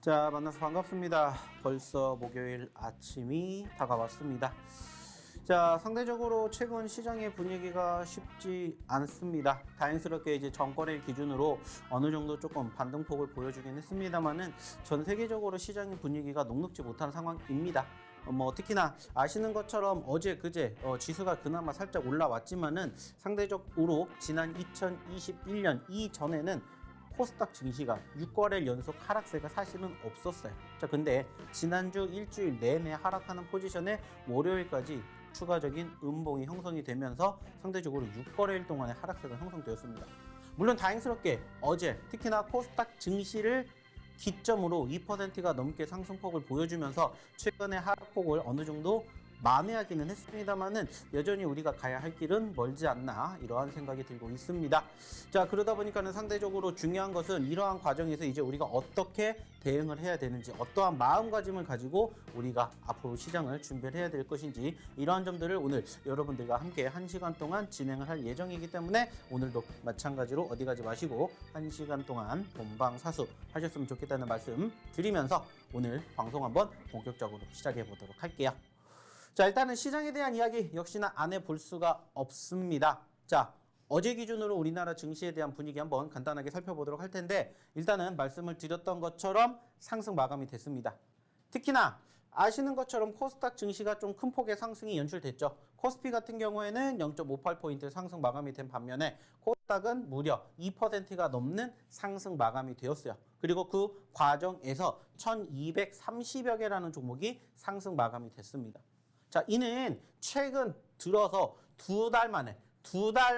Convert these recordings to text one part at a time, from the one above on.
자, 만나서 반갑습니다. 벌써 목요일 아침이 다가왔습니다. 자, 상대적으로 최근 시장의 분위기가 쉽지 않습니다. 다행스럽게 이제 전거래일 기준으로 어느 정도 조금 반등폭을 보여주긴 했습니다만은 전 세계적으로 시장의 분위기가 녹록지 못한 상황입니다. 특히나 아시는 것처럼 어제 그제 지수가 그나마 살짝 올라왔지만은 상대적으로 지난 2021년 이전에는 코스닥 증시가 6거래일 연속 하락세가 사실은 없었어요. 자, 근데 지난주 일주일 내내 하락하는 포지션에 월요일까지 추가적인 음봉이 형성이 되면서 상대적으로 6거래일 동안의 하락세가 형성되었습니다. 물론 다행스럽게 어제 특히나 코스닥 증시를 기점으로 2%가 넘게 상승폭을 보여주면서 최근의 하락폭을 어느 정도 만회하기는 했습니다만은 여전히 우리가 가야 할 길은 멀지 않나 이러한 생각이 들고 있습니다. 자, 그러다 보니까는 상대적으로 중요한 것은 이러한 과정에서 이제 우리가 어떻게 대응을 해야 되는지, 어떠한 마음가짐을 가지고 우리가 앞으로 시장을 준비를 해야 될 것인지, 이러한 점들을 오늘 여러분들과 함께 1시간 동안 진행을 할 예정이기 때문에 오늘도 마찬가지로 어디 가지 마시고 1시간 동안 본방사수 하셨으면 좋겠다는 말씀 드리면서 오늘 방송 한번 본격적으로 시작해 보도록 할게요. 자, 일단은 시장에 대한 이야기 역시나 안 해볼 수가 없습니다. 자, 어제 기준으로 우리나라 증시에 대한 분위기 한번 간단하게 살펴보도록 할 텐데, 일단은 말씀을 드렸던 것처럼 상승 마감이 됐습니다. 특히나 아시는 것처럼 코스닥 증시가 좀 큰 폭의 상승이 연출됐죠. 코스피 같은 경우에는 0.58포인트 상승 마감이 된 반면에 코스닥은 무려 2%가 넘는 상승 마감이 되었어요. 그리고 그 과정에서 1230여 개라는 종목이 상승 마감이 됐습니다. 자, 이는 최근 들어서 두 달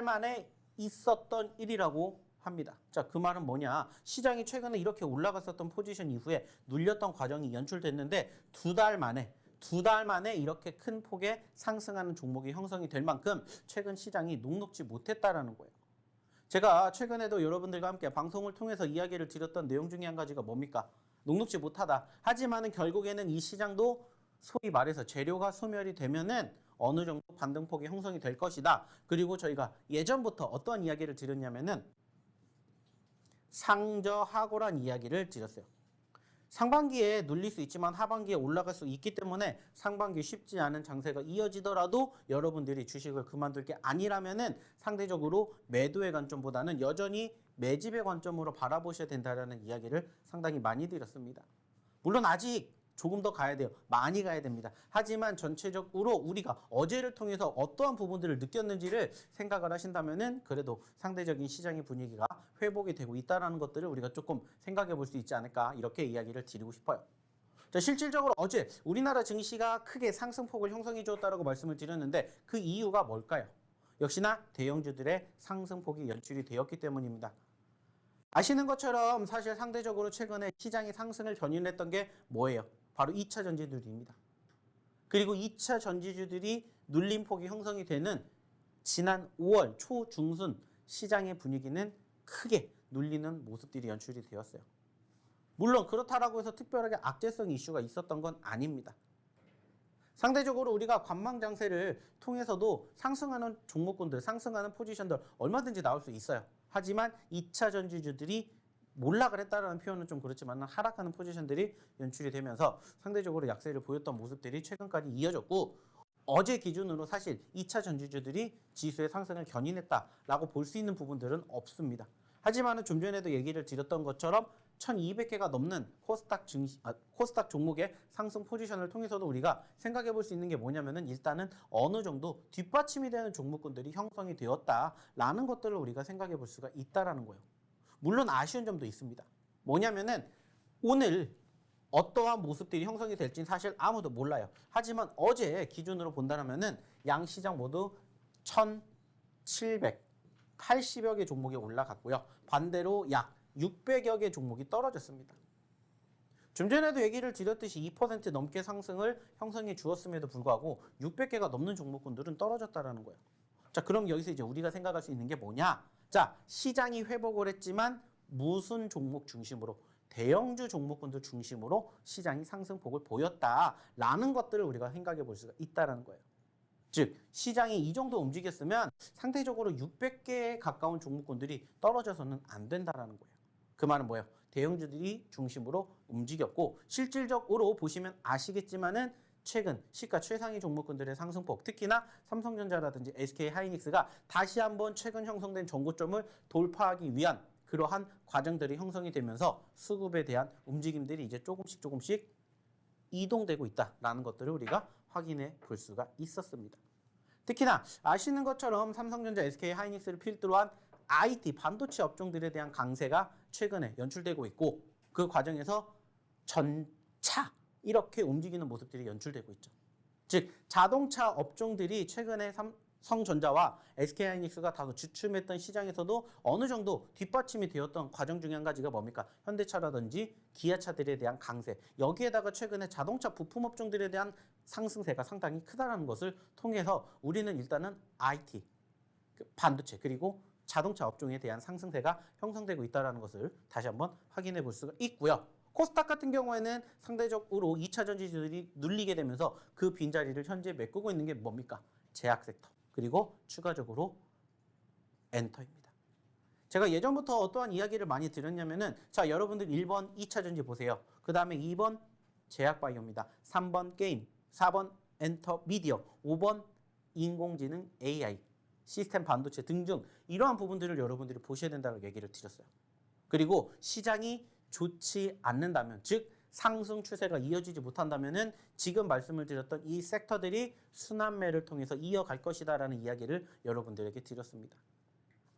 만에 있었던 일이라고 합니다. 자, 그 말은 뭐냐? 시장이 최근에 이렇게 올라갔었던 포지션 이후에 눌렸던 과정이 연출됐는데 두 달 만에 이렇게 큰 폭의 상승하는 종목이 형성이 될 만큼 최근 시장이 녹록지 못했다라는 거예요. 제가 최근에도 여러분들과 함께 방송을 통해서 이야기를 드렸던 내용 중에 한 가지가 뭡니까? 녹록지 못하다. 하지만은 결국에는 이 시장도 소위 말해서 재료가 소멸이 되면은 어느 정도 반등폭이 형성이 될 것이다. 그리고 저희가 예전부터 어떠한 이야기를 드렸냐면은 상저하고란 이야기를 드렸어요. 상반기에 눌릴 수 있지만 하반기에 올라갈 수 있기 때문에 상반기 쉽지 않은 장세가 이어지더라도 여러분들이 주식을 그만둘 게 아니라면은 상대적으로 매도의 관점보다는 여전히 매집의 관점으로 바라보셔야 된다는 이야기를 상당히 많이 드렸습니다. 물론 아직 조금 더 가야 돼요. 많이 가야 됩니다. 하지만 전체적으로 우리가 어제를 통해서 어떠한 부분들을 느꼈는지를 생각을 하신다면은 그래도 상대적인 시장의 분위기가 회복이 되고 있다는 것들을 우리가 조금 생각해 볼 수 있지 않을까 이렇게 이야기를 드리고 싶어요. 자, 실질적으로 어제 우리나라 증시가 크게 상승폭을 형성해 주었다고 말씀을 드렸는데 그 이유가 뭘까요? 역시나 대형주들의 상승폭이 연출이 되었기 때문입니다. 아시는 것처럼 사실 상대적으로 최근에 시장의 상승을 견인했던 게 뭐예요? 바로 2차 전지주들입니다. 그리고 2차 전지주들이 눌림폭이 형성이 되는 지난 5월 초중순 시장의 분위기는 크게 눌리는 모습들이 연출이 되었어요. 물론 그렇다라고 해서 특별하게 악재성 이슈가 있었던 건 아닙니다. 상대적으로 우리가 관망장세를 통해서도 상승하는 종목군들, 상승하는 포지션들 얼마든지 나올 수 있어요. 하지만 2차 전지주들이 몰락을 했다는 표현은 좀 그렇지만 하락하는 포지션들이 연출이 되면서 상대적으로 약세를 보였던 모습들이 최근까지 이어졌고, 어제 기준으로 사실 2차 전지주들이 지수의 상승을 견인했다라고 볼 수 있는 부분들은 없습니다. 하지만 좀 전에도 얘기를 드렸던 것처럼 1200개가 넘는 코스닥 종목의 상승 포지션을 통해서도 우리가 생각해 볼 수 있는 게 뭐냐면은 일단은 어느 정도 뒷받침이 되는 종목군들이 형성이 되었다라는 것들을 우리가 생각해 볼 수가 있다라는 거예요. 물론 아쉬운 점도 있습니다. 뭐냐면은 오늘 어떠한 모습들이 형성이 될지는 사실 아무도 몰라요. 하지만 어제 기준으로 본다면은 양 시장 모두 1780여 개 종목이 올라갔고요. 반대로 약 600여 개 종목이 떨어졌습니다. 좀 전에도 얘기를 드렸듯이 2% 넘게 상승을 형성해 주었음에도 불구하고 600개가 넘는 종목군들은 떨어졌다라는 거예요. 자, 그럼 여기서 이제 우리가 생각할 수 있는 게 뭐냐? 자, 시장이 회복을 했지만 무슨 종목 중심으로? 대형주 종목군들 중심으로 시장이 상승폭을 보였다라는 것들을 우리가 생각해 볼 수가 있다는 거예요. 즉 시장이 이 정도 움직였으면 상대적으로 600개에 가까운 종목군들이 떨어져서는 안 된다라는 거예요. 그 말은 뭐예요? 대형주들이 중심으로 움직였고 실질적으로 보시면 아시겠지만은 최근 시가 최상위 종목군들의 상승폭, 특히나 삼성전자라든지 SK하이닉스가 다시 한번 최근 형성된 전고점을 돌파하기 위한 그러한 과정들이 형성이 되면서 수급에 대한 움직임들이 이제 조금씩 이동되고 있다라는 것들을 우리가 확인해 볼 수가 있었습니다. 특히나 아시는 것처럼 삼성전자, SK하이닉스를 필두로 한 IT, 반도체 업종들에 대한 강세가 최근에 연출되고 있고 그 과정에서 전차, 이렇게 움직이는 모습들이 연출되고 있죠. 즉 자동차 업종들이 최근에 삼성전자와 SK하이닉스가 다소 주춤했던 시장에서도 어느 정도 뒷받침이 되었던 과정 중에 한 가지가 뭡니까? 현대차라든지 기아차들에 대한 강세. 여기에다가 최근에 자동차 부품 업종들에 대한 상승세가 상당히 크다라는 것을 통해서 우리는 일단은 IT, 반도체 그리고 자동차 업종에 대한 상승세가 형성되고 있다는 것을 다시 한번 확인해 볼 수가 있고요. 코스닥 같은 경우에는 상대적으로 2차 전지주들이 눌리게 되면서 그 빈자리를 현재 메꾸고 있는 게 뭡니까? 제약 섹터, 그리고 추가적으로 엔터입니다. 제가 예전부터 어떠한 이야기를 많이 드렸냐면은 자, 여러분들 1번 2차 전지 보세요. 그 다음에 2번 제약 바이오입니다. 3번 게임, 4번 엔터 미디어, 5번 인공지능 AI, 시스템 반도체 등등 이러한 부분들을 여러분들이 보셔야 된다고 얘기를 드렸어요. 그리고 시장이 좋지 않는다면, 즉 상승 추세가 이어지지 못한다면은 지금 말씀을 드렸던 이 섹터들이 순환매를 통해서 이어갈 것이다라는 이야기를 여러분들에게 드렸습니다.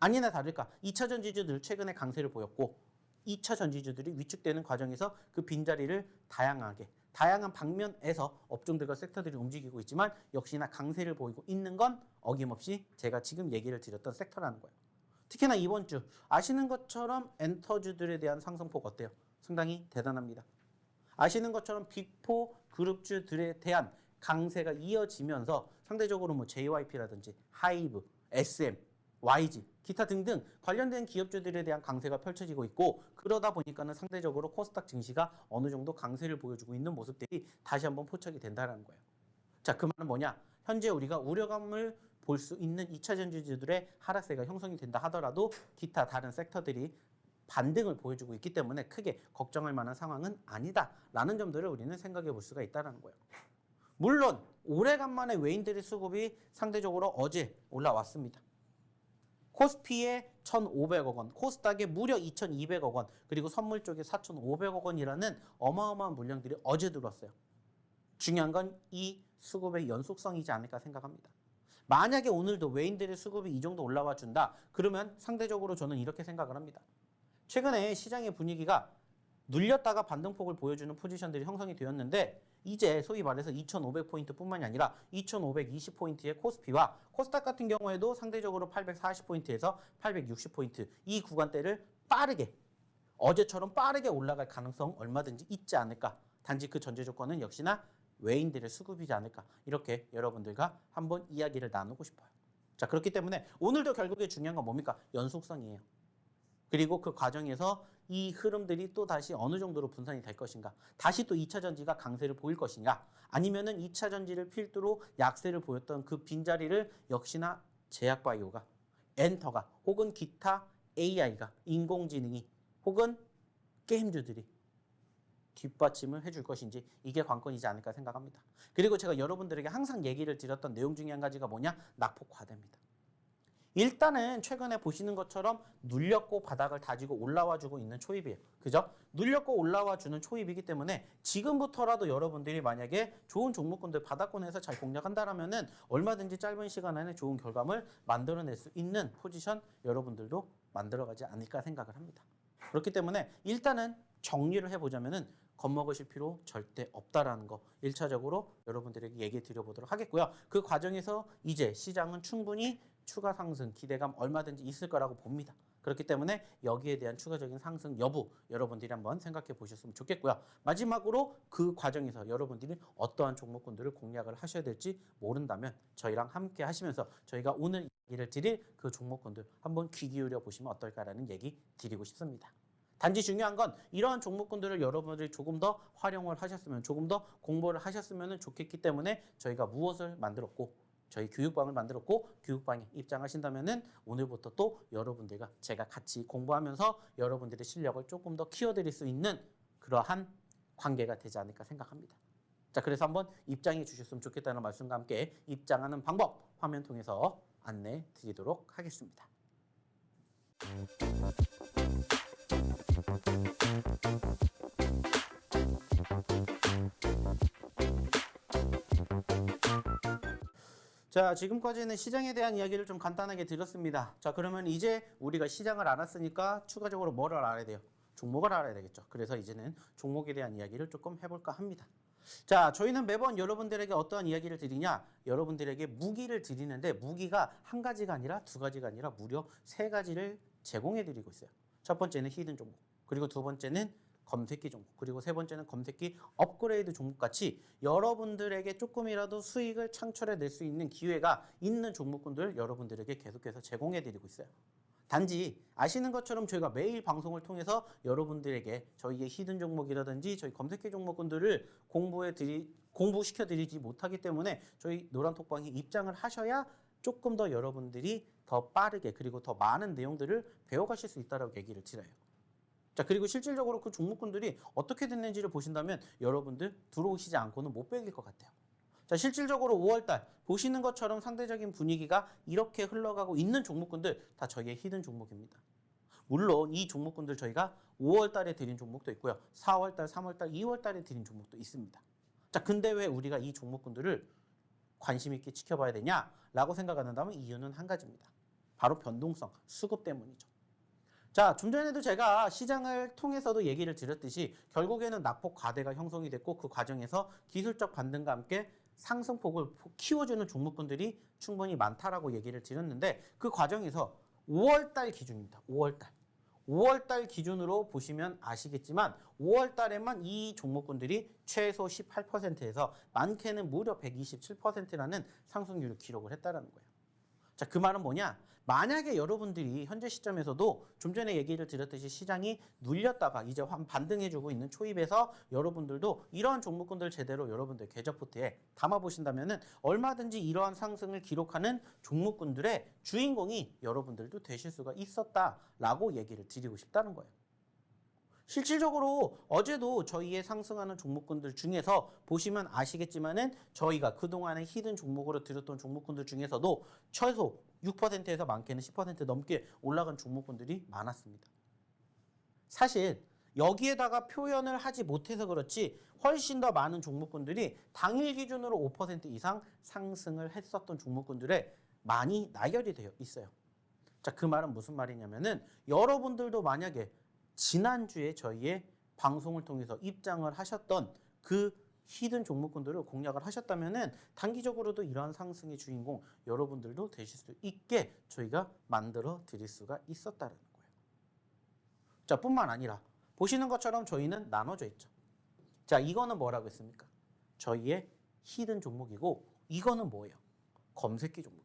아니나 다를까 2차 전지주들 최근에 강세를 보였고 2차 전지주들이 위축되는 과정에서 그 빈자리를 다양한 방면에서 업종들과 섹터들이 움직이고 있지만 역시나 강세를 보이고 있는 건 어김없이 제가 지금 얘기를 드렸던 섹터라는 거예요. 특히나 이번 주 아시는 것처럼 엔터주들에 대한 상승폭 어때요? 상당히 대단합니다. 아시는 것처럼 빅4 그룹주들에 대한 강세가 이어지면서 상대적으로 뭐 JYP라든지 하이브, SM, YG, 기타 등등 관련된 기업주들에 대한 강세가 펼쳐지고 있고 그러다 보니까는 상대적으로 코스닥 증시가 어느 정도 강세를 보여주고 있는 모습들이 다시 한번 포착이 된다는 거예요. 자, 그 말은 뭐냐? 현재 우리가 우려감을 볼 수 있는 2차 전지주들의 하락세가 형성이 된다 하더라도 기타 다른 섹터들이 반등을 보여주고 있기 때문에 크게 걱정할 만한 상황은 아니다라는 점들을 우리는 생각해 볼 수가 있다는 거예요. 물론 오래간만에 외인들의 수급이 상대적으로 어제 올라왔습니다. 코스피에 1,500억 원, 코스닥에 무려 2,200억 원, 그리고 선물 쪽에 4,500억 원이라는 어마어마한 물량들이 어제 들어왔어요. 중요한 건 이 수급의 연속성이지 않을까 생각합니다. 만약에 오늘도 외인들의 수급이 이 정도 올라와 준다, 그러면 상대적으로 저는 이렇게 생각을 합니다. 최근에 시장의 분위기가 눌렸다가 반등폭을 보여주는 포지션들이 형성이 되었는데 이제 소위 말해서 2,500포인트뿐만이 아니라 2,520포인트의 코스피와 코스닥 같은 경우에도 상대적으로 840포인트에서 860포인트 이 구간대를 빠르게 어제처럼 빠르게 올라갈 가능성 얼마든지 있지 않을까. 단지 그 전제 조건은 역시나 외인들의 수급이지 않을까. 이렇게 여러분들과 한번 이야기를 나누고 싶어요. 자, 그렇기 때문에 오늘도 결국에 중요한 건 뭡니까? 연속성이에요. 그리고 그 과정에서 이 흐름들이 또 다시 어느 정도로 분산이 될 것인가? 다시 또 2차 전지가 강세를 보일 것인가? 아니면은 2차 전지를 필두로 약세를 보였던 그 빈자리를 역시나 제약바이오가, 엔터가, 혹은 기타 AI가, 인공지능이, 혹은 게임주들이 뒷받침을 해줄 것인지 이게 관건이지 않을까 생각합니다. 그리고 제가 여러분들에게 항상 얘기를 드렸던 내용 중에 한 가지가 뭐냐? 낙폭 과대입니다. 일단은 최근에 보시는 것처럼 눌렸고 바닥을 다지고 올라와주고 있는 초입이에요. 그죠? 눌렸고 올라와주는 초입이기 때문에 지금부터라도 여러분들이 만약에 좋은 종목군들 바닥권에서 잘 공략한다라면은 얼마든지 짧은 시간 안에 좋은 결과물 만들어낼 수 있는 포지션 여러분들도 만들어가지 않을까 생각을 합니다. 그렇기 때문에 일단은 정리를 해보자면은 겁먹으실 필요 절대 없다라는 거 1차적으로 여러분들에게 얘기 드려보도록 하겠고요. 그 과정에서 이제 시장은 충분히 추가 상승 기대감 얼마든지 있을 거라고 봅니다. 그렇기 때문에 여기에 대한 추가적인 상승 여부 여러분들이 한번 생각해 보셨으면 좋겠고요. 마지막으로 그 과정에서 여러분들이 어떠한 종목군들을 공략을 하셔야 될지 모른다면 저희랑 함께 하시면서 저희가 오늘 얘기를 드릴 그 종목군들 한번 귀 기울여 보시면 어떨까라는 얘기 드리고 싶습니다. 단지 중요한 건 이러한 종목군들을 여러분들이 조금 더 활용을 하셨으면, 조금 더 공부를 하셨으면 좋겠기 때문에 저희가 무엇을 만들었고 저희 교육방을 만들었고 교육방에 입장하신다면은 오늘부터 또 여러분들과 제가 같이 공부하면서 여러분들의 실력을 조금 더 키워드릴 수 있는 그러한 관계가 되지 않을까 생각합니다. 자, 그래서 한번 입장해 주셨으면 좋겠다는 말씀과 함께 입장하는 방법 화면 통해서 안내 드리도록 하겠습니다. 자, 지금까지는 시장에 대한 이야기를 좀 간단하게 드렸습니다. 자, 그러면 이제 우리가 시장을 알았으니까 추가적으로 뭐를 알아야 돼요? 종목을 알아야 되겠죠. 그래서 이제는 종목에 대한 이야기를 조금 해볼까 합니다. 자, 저희는 매번 여러분들에게 어떠한 이야기를 드리냐? 여러분들에게 무기를 드리는데 무기가 한 가지가 아니라 두 가지가 아니라 무려 세 가지를 제공해 드리고 있어요. 첫 번째는 히든 종목, 그리고 두 번째는 검색기 종목, 그리고 세 번째는 검색기 업그레이드 종목 같이 여러분들에게 조금이라도 수익을 창출해 낼 수 있는 기회가 있는 종목군들 여러분들에게 계속해서 제공해 드리고 있어요. 단지 아시는 것처럼 저희가 매일 방송을 통해서 여러분들에게 저희의 히든 종목이라든지 저희 검색기 종목군들을 공부시켜 드리지 못하기 때문에 저희 노란톡방에 입장을 하셔야 조금 더 여러분들이 더 빠르게 그리고 더 많은 내용들을 배워가실 수 있다고 얘기를 드려요. 자, 그리고 실질적으로 그 종목군들이 어떻게 됐는지를 보신다면 여러분들 들어오시지 않고는 못 배길 것 같아요. 자, 실질적으로 5월달 보시는 것처럼 상대적인 분위기가 이렇게 흘러가고 있는 종목군들 다 저희의 히든 종목입니다. 물론 이 종목군들 저희가 5월달에 드린 종목도 있고요. 4월달, 3월달, 2월달에 드린 종목도 있습니다. 자, 근데 왜 우리가 이 종목군들을 관심 있게 지켜봐야 되냐라고 생각한다면 이유는 한 가지입니다. 바로 변동성, 수급 때문이죠. 자, 좀 전에도 제가 시장을 통해서도 얘기를 드렸듯이 결국에는 낙폭 과대가 형성이 됐고 그 과정에서 기술적 반등과 함께 상승폭을 키워주는 종목군들이 충분히 많다라고 얘기를 드렸는데 그 과정에서 5월달 기준입니다. 5월달 기준으로 보시면 아시겠지만 5월달에만 이 종목군들이 최소 18%에서 많게는 무려 127%라는 상승률을 기록을 했다는 거예요. 자, 그 말은 뭐냐? 만약에 여러분들이 현재 시점에서도 좀 전에 얘기를 드렸듯이 시장이 눌렸다가 이제 반등해주고 있는 초입에서 여러분들도 이러한 종목군들 제대로 여러분들 계좌포트에 담아보신다면은 얼마든지 이러한 상승을 기록하는 종목군들의 주인공이 여러분들도 되실 수가 있었다라고 얘기를 드리고 싶다는 거예요. 실질적으로 어제도 저희의 상승하는 종목군들 중에서 보시면 아시겠지만은 저희가 그동안에 히든 종목으로 드렸던 종목군들 중에서도 최소 6%에서 많게는 10% 넘게 올라간 종목군들이 많았습니다. 사실 여기에다가 표현을 하지 못해서 그렇지 훨씬 더 많은 종목군들이 당일 기준으로 5% 이상 상승을 했었던 종목군들에 많이 나열이 되어 있어요. 자, 그 말은 무슨 말이냐면은 여러분들도 만약에 지난주에 저희의 방송을 통해서 입장을 하셨던 그 히든 종목군들을 공략을 하셨다면은 단기적으로도 이러한 상승의 주인공 여러분들도 되실 수 있게 저희가 만들어 드릴 수가 있었다는 거예요. 자, 뿐만 아니라 보시는 것처럼 저희는 나눠져 있죠. 자, 이거는 뭐라고 했습니까? 저희의 히든 종목이고 이거는 뭐예요? 검색기 종목입니다.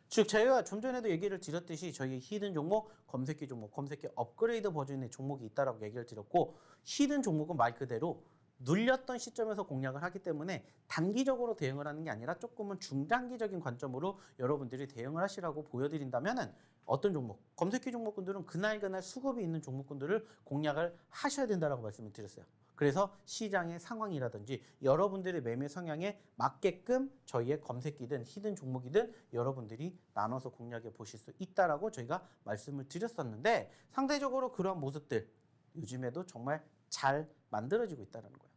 즉 제가 좀 전에도 얘기를 드렸듯이 저희 히든 종목, 검색기 종목, 검색기 업그레이드 버전의 종목이 있다라고 얘기를 드렸고 히든 종목은 말 그대로 눌렸던 시점에서 공략을 하기 때문에 단기적으로 대응을 하는 게 아니라 조금은 중장기적인 관점으로 여러분들이 대응을 하시라고 보여드린다면은 어떤 종목, 검색기 종목군들은 그날 수급이 있는 종목군들을 공략을 하셔야 된다라고 말씀을 드렸어요. 그래서 시장의 상황이라든지 여러분들의 매매 성향에 맞게끔 저희의 검색기든 히든 종목이든 여러분들이 나눠서 공략해 보실 수 있다라고 저희가 말씀을 드렸었는데 상대적으로 그런 모습들 요즘에도 정말 잘 만들어지고 있다는 거예요.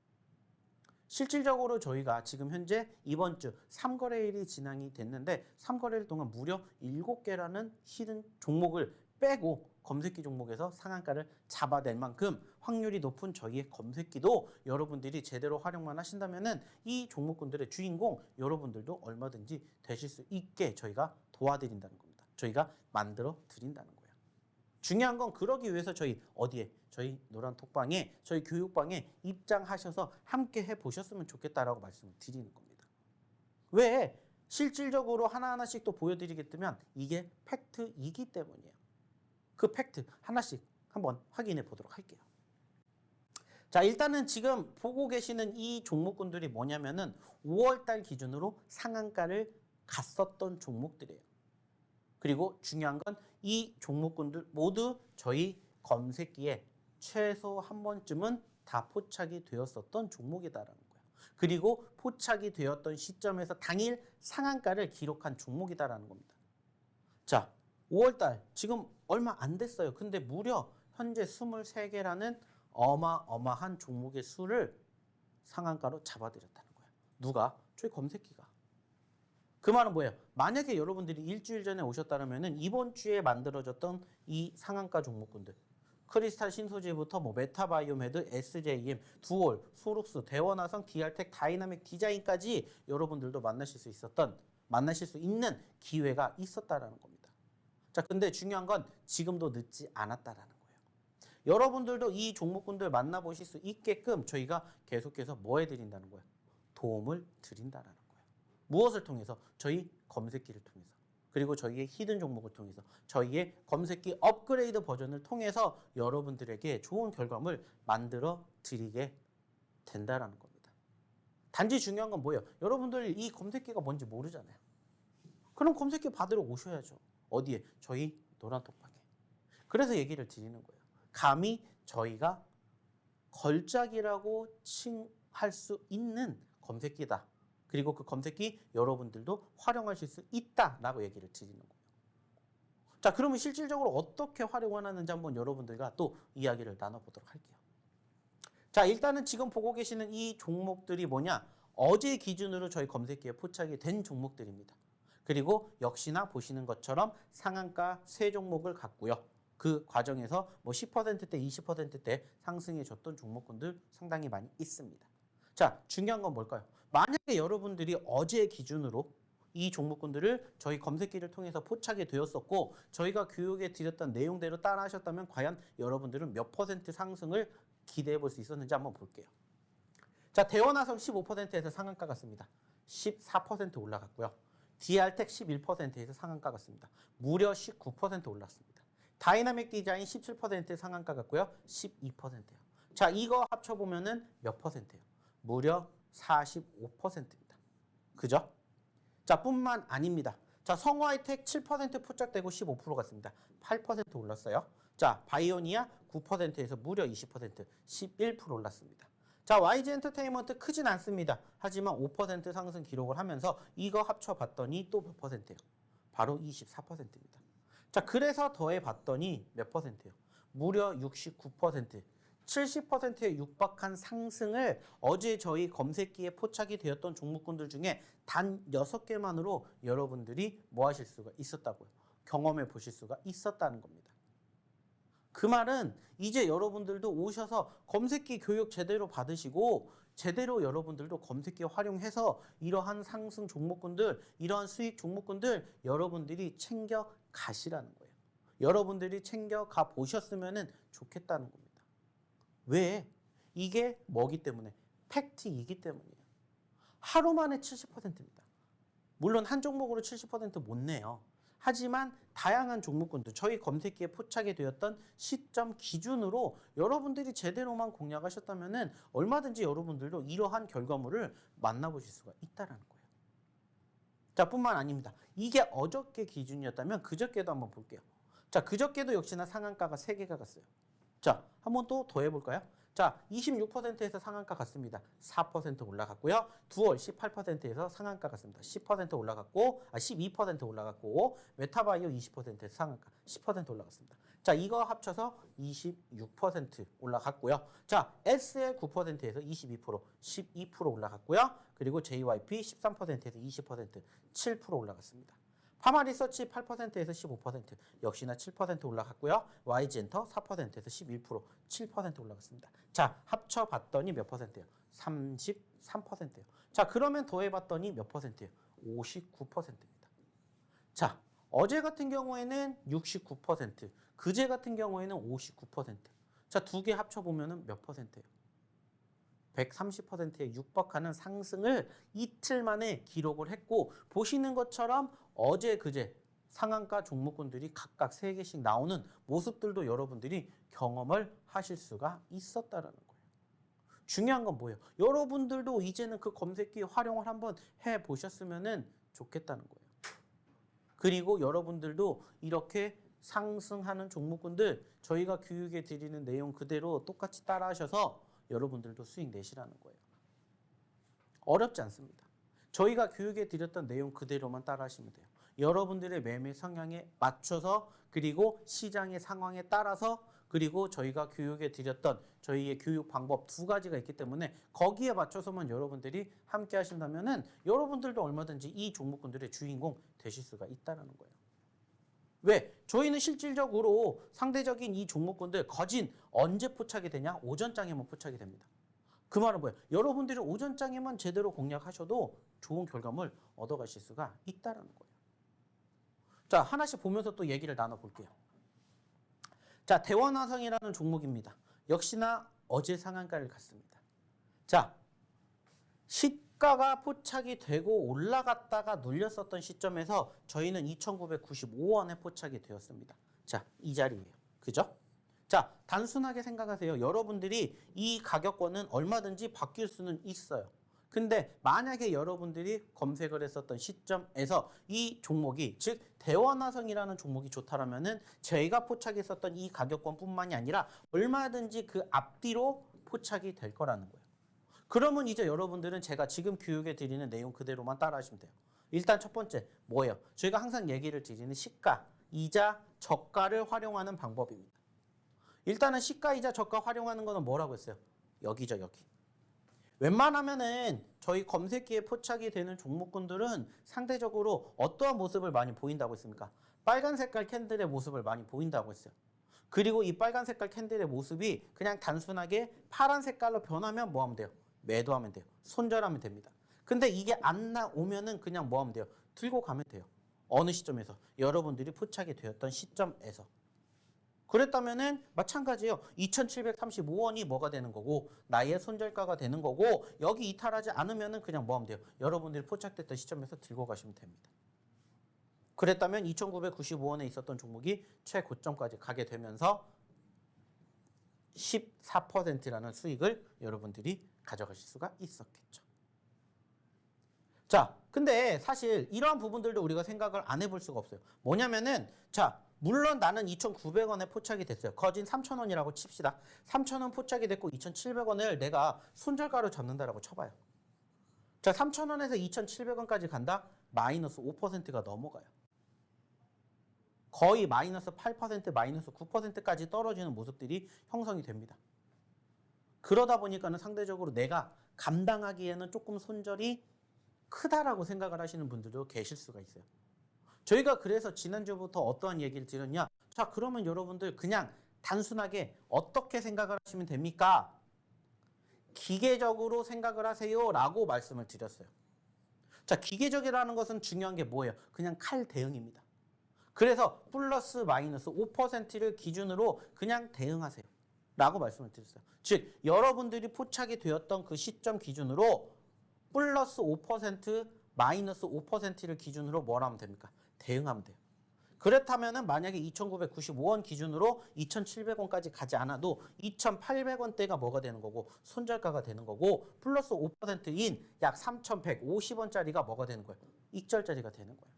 실질적으로 저희가 지금 현재 이번 주 3거래일이 진행이 됐는데 3거래일 동안 무려 7개라는 히든 종목을 빼고 검색기 종목에서 상한가를 잡아낼 만큼 확률이 높은 저희의 검색기도 여러분들이 제대로 활용만 하신다면은 이 종목군들의 주인공 여러분들도 얼마든지 되실 수 있게 저희가 도와드린다는 겁니다. 저희가 만들어 드린다는 거예요. 중요한 건 그러기 위해서 저희 어디에? 저희 노란톡방에 저희 교육방에 입장하셔서 함께 해보셨으면 좋겠다라고 말씀을 드리는 겁니다. 왜? 실질적으로 하나하나씩 또 보여드리겠다면 이게 팩트이기 때문이에요. 그 팩트 하나씩 한번 확인해 보도록 할게요. 자, 일단은 지금 보고 계시는 이 종목군들이 뭐냐면은 5월 달 기준으로 상한가를 갔었던 종목들이에요. 그리고 중요한 건 이 종목군들 모두 저희 검색기에 최소 한 번쯤은 다 포착이 되었었던 종목이다라는 거예요. 그리고 포착이 되었던 시점에서 당일 상한가를 기록한 종목이다라는 겁니다. 자, 5월 달 지금 얼마 안 됐어요. 근데 무려 현재 23개라는 어마어마한 종목의 수를 상한가로 잡아들였다는 거예요. 누가? 저희 검색기가. 그 말은 뭐예요? 만약에 여러분들이 일주일 전에 오셨다면 이번 주에 만들어졌던 이 상한가 종목군들 크리스탈 신소재부터 뭐 메타바이오메드, SJM, 두올, 소룩스, 대원화성, 디알텍, 다이나믹 디자인까지 여러분들도 만나실 수 있는 기회가 있었다라는 겁니다. 자, 근데 중요한 건 지금도 늦지 않았다라는 거예요. 여러분들도 이 종목군들 만나보실 수 있게끔 저희가 계속해서 뭐 해드린다는 거예요? 도움을 드린다라는 거예요. 무엇을 통해서? 저희 검색기를 통해서. 그리고 저희의 히든 종목을 통해서. 저희의 검색기 업그레이드 버전을 통해서 여러분들에게 좋은 결과물 만들어 드리게 된다라는 겁니다. 단지 중요한 건 뭐예요? 여러분들 이 검색기가 뭔지 모르잖아요. 그럼 검색기 받으러 오셔야죠. 어디에? 저희 노란톡방에. 그래서 얘기를 드리는 거예요. 감히 저희가 걸작이라고 칭할 수 있는 검색기다. 그리고 그 검색기 여러분들도 활용하실 수 있다라고 얘기를 드리는 거예요. 자, 그러면 실질적으로 어떻게 활용을 하는지 한번 여러분들과 또 이야기를 나눠보도록 할게요. 자, 일단은 지금 보고 계시는 이 종목들이 뭐냐? 어제 기준으로 저희 검색기에 포착이 된 종목들입니다. 그리고 역시나 보시는 것처럼 상한가 3종목을 갖고요. 그 과정에서 뭐 10%대, 20%대 상승해 줬던 종목군들 상당히 많이 있습니다. 자, 중요한 건 뭘까요? 만약에 여러분들이 어제 기준으로 이 종목군들을 저희 검색기를 통해서 포착이 되었었고 저희가 교육에 드렸던 내용대로 따라 하셨다면 과연 여러분들은 몇 퍼센트 상승을 기대해 볼 수 있었는지 한번 볼게요. 자, 대원화성 15%에서 상한가 갔습니다. 14% 올라갔고요. 디알텍 11%에서 상한가 갔습니다. 무려 19% 올랐습니다. 다이나믹 디자인 17% 상한가 갔고요. 12%예요. 자, 이거 합쳐보면은 몇 퍼센트예요? 무려 45%입니다. 그죠? 자, 뿐만 아닙니다. 자, 성화이텍 7% 포착되고 15% 갔습니다. 8% 올랐어요. 자, 바이오니아 9%에서 무려 20%, 11% 올랐습니다. 자, YG 엔터테인먼트 크진 않습니다. 하지만 5% 상승 기록을 하면서 이거 합쳐봤더니 또 몇 퍼센트예요? 바로 24%입니다. 자, 그래서 더해봤더니 몇 퍼센트예요? 무려 69%. 70%에 육박한 상승을 어제 저희 검색기에 포착이 되었던 종목군들 중에 단 6개만으로 여러분들이 뭐 하실 수가 있었다고요? 경험해 보실 수가 있었다는 겁니다. 그 말은 이제 여러분들도 오셔서 검색기 교육 제대로 받으시고 제대로 여러분들도 검색기 활용해서 이러한 상승 종목군들, 이러한 수익 종목군들 여러분들이 챙겨 가시라는 거예요. 여러분들이 챙겨 가 보셨으면 좋겠다는 겁니다. 왜? 이게 뭐기 때문에? 팩트이기 때문이에요. 하루 만에 70%입니다. 물론 한 종목으로 70% 못 내요. 하지만 다양한 종목군들, 저희 검색기에 포착이 되었던 시점 기준으로 여러분들이 제대로만 공략하셨다면 얼마든지 여러분들도 이러한 결과물을 만나보실 수가 있다는 거예요. 자, 뿐만 아닙니다. 이게 어저께 기준이었다면 그저께도 한번 볼게요. 자, 그저께도 역시나 상한가가 3개가 갔어요. 자, 한번 또 더해볼까요? 자, 26%에서 상한가 갔습니다. 4% 올라갔고요. 두월 18%에서 상한가 갔습니다. 10% 올라갔고, 12% 올라갔고, 메타바이오 20%에서 상한가 10% 올라갔습니다. 자, 이거 합쳐서 26% 올라갔고요. 자, SL 9%에서 22%, 12% 올라갔고요. 그리고 JYP 13%에서 20%, 7% 올라갔습니다. 파마리서치 8%에서 15%, 역시나 7% 올라갔고요. YG엔터 4%에서 11%, 7% 올라갔습니다. 자, 합쳐봤더니 몇 퍼센트예요? 33%예요. 자, 그러면 더해봤더니 몇 퍼센트예요? 59%입니다. 자, 어제 같은 경우에는 69%, 그제 같은 경우에는 59%. 자, 두 개 합쳐보면 몇 퍼센트예요? 130%에 육박하는 상승을 이틀 만에 기록을 했고 보시는 것처럼 어제 그제 상한가 종목군들이 각각 3개씩 나오는 모습들도 여러분들이 경험을 하실 수가 있었다라는 거예요. 중요한 건 뭐예요? 여러분들도 이제는 그 검색기 활용을 한번 해보셨으면 좋겠다는 거예요. 그리고 여러분들도 이렇게 상승하는 종목군들 저희가 교육해 드리는 내용 그대로 똑같이 따라 하셔서 여러분들도 수익 내시라는 거예요. 어렵지 않습니다. 저희가 교육해 드렸던 내용 그대로만 따라 하시면 돼요. 여러분들의 매매 성향에 맞춰서 그리고 시장의 상황에 따라서 그리고 저희가 교육해 드렸던 저희의 교육 방법 두 가지가 있기 때문에 거기에 맞춰서만 여러분들이 함께 하신다면은 여러분들도 얼마든지 이 종목군들의 주인공 되실 수가 있다는 거예요. 왜? 저희는 실질적으로 상대적인 이 종목군들 거진 언제 포착이 되냐? 오전장에만 포착이 됩니다. 그 말은 뭐예요? 여러분들이 오전장에만 제대로 공략하셔도 좋은 결과물 얻어가실 수가 있다는 거예요. 자, 하나씩 보면서 또 얘기를 나눠볼게요. 자, 대원화성이라는 종목입니다. 역시나 어제 상한가를 갔습니다. 자, 시가가 포착이 되고 올라갔다가 눌렸었던 시점에서 저희는 2,995원에 포착이 되었습니다. 자, 이 자리예요. 그죠? 자, 단순하게 생각하세요. 여러분들이 이 가격권은 얼마든지 바뀔 수는 있어요. 근데 만약에 여러분들이 검색을 했었던 시점에서 이 종목이 즉 대원화성이라는 종목이 좋다라면은 저희가 포착했었던 이 가격권뿐만이 아니라 얼마든지 그 앞뒤로 포착이 될 거라는 거예요. 그러면 이제 여러분들은 제가 지금 교육해 드리는 내용 그대로만 따라 하시면 돼요. 일단 첫 번째 뭐예요? 저희가 항상 얘기를 드리는 시가, 이자, 저가를 활용하는 방법입니다. 일단은 시가, 이자, 저가 활용하는 거는 뭐라고 했어요? 여기죠, 여기. 웬만하면은 저희 검색기에 포착이 되는 종목군들은 상대적으로 어떠한 모습을 많이 보인다고 했습니까? 빨간 색깔 캔들의 모습을 많이 보인다고 했어요. 그리고 이 빨간 색깔 캔들의 모습이 그냥 단순하게 파란 색깔로 변하면 뭐 하면 돼요? 매도하면 돼요. 손절하면 됩니다. 근데 이게 안 나오면은 그냥 뭐 하면 돼요? 들고 가면 돼요. 어느 시점에서? 여러분들이 포착이 되었던 시점에서. 그랬다면은 마찬가지예요. 2,735원이 뭐가 되는 거고 나의 손절가가 되는 거고 여기 이탈하지 않으면은 그냥 뭐 하면 돼요? 여러분들이 포착됐던 시점에서 들고 가시면 됩니다. 그랬다면 2,995원에 있었던 종목이 최고점까지 가게 되면서 14%라는 수익을 여러분들이 가져가실 수가 있었겠죠. 자, 근데 사실 이러한 부분들도 우리가 생각을 안 해볼 수가 없어요. 뭐냐면은 자, 물론 나는 2,900원에 포착이 됐어요. 거진 3,000원이라고 칩시다. 3,000원 포착이 됐고 2,700원을 내가 손절가로 잡는다라고 쳐봐요. 자, 3,000원에서 2,700원까지 간다? 마이너스 5%가 넘어가요. 거의 마이너스 8%, 마이너스 9%까지 떨어지는 모습들이 형성이 됩니다. 그러다 보니까는 상대적으로 내가 감당하기에는 조금 손절이 크다라고 생각을 하시는 분들도 계실 수가 있어요. 저희가 그래서 지난주부터 어떠한 얘기를 드렸냐? 자, 그러면 여러분들 그냥 단순하게 어떻게 생각을 하시면 됩니까? 기계적으로 생각을 하세요 라고 말씀을 드렸어요. 자, 기계적이라는 것은 중요한 게 뭐예요? 그냥 칼 대응입니다. 그래서 플러스 마이너스 5%를 기준으로 그냥 대응하세요 라고 말씀을 드렸어요. 즉 여러분들이 포착이 되었던 그 시점 기준으로 플러스 5% 마이너스 5%를 기준으로 뭘 하면 됩니까? 대응하면 돼요. 그렇다면 만약에 2,995원 기준으로 2,700원까지 가지 않아도 2,800원대가 뭐가 되는 거고 손절가가 되는 거고 플러스 5%인 약 3,150원짜리가 뭐가 되는 거예요? 익절짜리가 되는 거예요.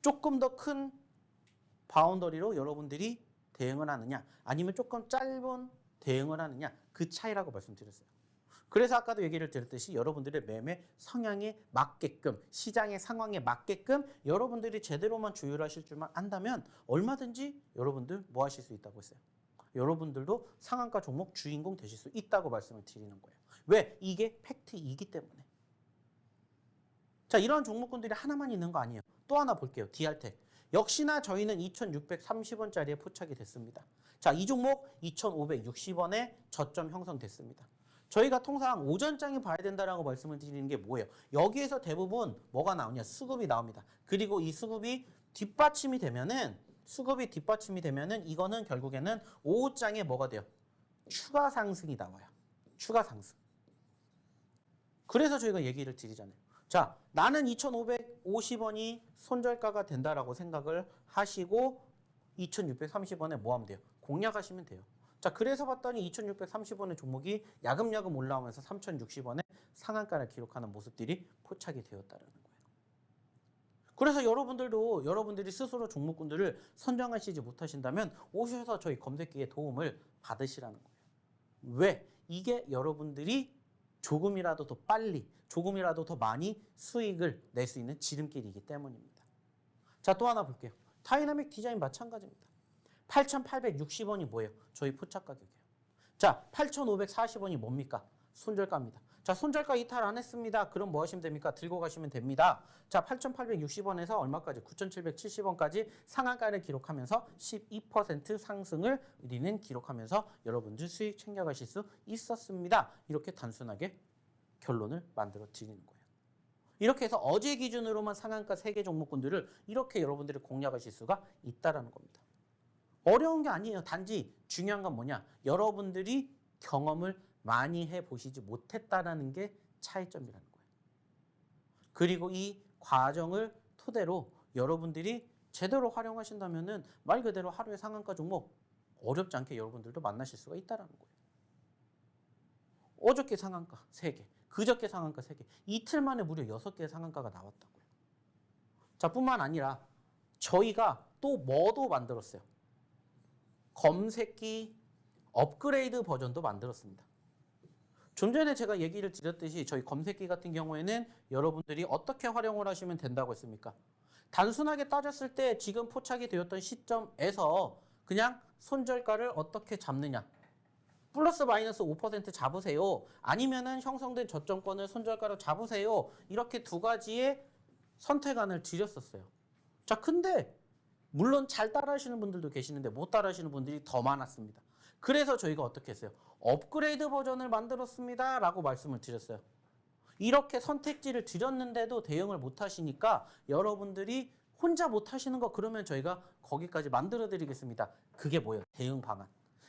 조금 더 큰 바운더리로 여러분들이 대응을 하느냐 아니면 조금 짧은 대응을 하느냐 그 차이라고 말씀드렸어요. 그래서 아까도 얘기를 드렸듯이 여러분들의 매매 성향에 맞게끔 시장의 상황에 맞게끔 여러분들이 제대로만 조율하실 줄만 안다면 얼마든지 여러분들 뭐 하실 수 있다고 했어요. 여러분들도 상한가 종목 주인공 되실 수 있다고 말씀을 드리는 거예요. 왜? 이게 팩트이기 때문에. 자, 이런 종목군들이 하나만 있는 거 아니에요. 또 하나 볼게요. DR텍. 역시나 저희는 2,630원짜리에 포착이 됐습니다. 자, 이 종목 2,560원에 저점 형성됐습니다. 저희가 통상 오전장에 봐야 된다라고 말씀을 드리는 게 뭐예요? 여기에서 대부분 뭐가 나오냐? 수급이 나옵니다. 그리고 이 수급이 뒷받침이 되면은 이거는 결국에는 오후장에 뭐가 돼요? 추가 상승이 나와요. 추가 상승. 그래서 저희가 얘기를 드리잖아요. 자, 나는 2,550원이 손절가가 된다라고 생각을 하시고 2,630원에 뭐 하면 돼요? 공략하시면 돼요. 자, 그래서 봤더니 2,630원의 종목이 야금야금 올라오면서 3,060원에 상한가를 기록하는 모습들이 포착이 되었다는 거예요. 그래서 여러분들이 스스로 종목군들을 선정하시지 못하신다면 오셔서 저희 검색기의 도움을 받으시라는 거예요. 왜? 이게 여러분들이 조금이라도 더 빨리, 조금이라도 더 많이 수익을 낼 수 있는 지름길이기 때문입니다. 자, 또 하나 볼게요. 다이나믹 디자인 마찬가지입니다. 8,860원이 뭐예요? 저희 포착 가격이에요. 자, 8,540원이 뭡니까? 손절가입니다. 자, 손절가 이탈 안 했습니다. 그럼 뭐 하시면 됩니까? 들고 가시면 됩니다. 자, 8,860원에서 얼마까지? 9,770원까지 상한가를 기록하면서 12% 상승을 우리는 기록하면서 여러분들 수익 챙겨가실 수 있었습니다. 이렇게 단순하게 결론을 만들어 드리는 거예요. 이렇게 해서 어제 기준으로만 상한가 3개 종목군들을 이렇게 여러분들이 공략하실 수가 있다는 겁니다. 어려운 게 아니에요. 단지 중요한 건 뭐냐? 여러분들이 경험을 많이 해보시지 못했다라는 게 차이점이라는 거예요. 그리고 이 과정을 토대로 여러분들이 제대로 활용하신다면은 말 그대로 하루에 상한가 종목 어렵지 않게 여러분들도 만나실 수가 있다라는 거예요. 어저께 상한가 3개, 그저께 상한가 3개, 이틀 만에 무려 6개의 상한가가 나왔다고요. 자, 뿐만 아니라 저희가 또 뭐도 만들었어요. 검색기 업그레이드 버전도 만들었습니다. 좀 전에 제가 얘기를 드렸듯이 저희 검색기 같은 경우에는 여러분들이 어떻게 활용을 하시면 된다고 했습니까? 단순하게 따졌을 때 지금 포착이 되었던 시점에서 그냥 손절가를 어떻게 잡느냐. 플러스 마이너스 5% 잡으세요. 아니면은 형성된 저점권을 손절가로 잡으세요. 이렇게 두 가지의 선택안을 드렸었어요. 자, 근데 물론 잘 따라하시는 분들도 계시는데 못 따라하시는 분들이 더 많았습니다. 그래서 저희가 어떻게 했어요? 업그레이드 버전을 만들었습니다 라고 말씀을 드렸어요. 이렇게 선택지를 드렸는데도 대응을 못 하시니까 여러분들이 혼자 못 하시는 거 그러면 저희가 거기까지 만들어 드리겠습니다. 그게 뭐예요? 대응 방안.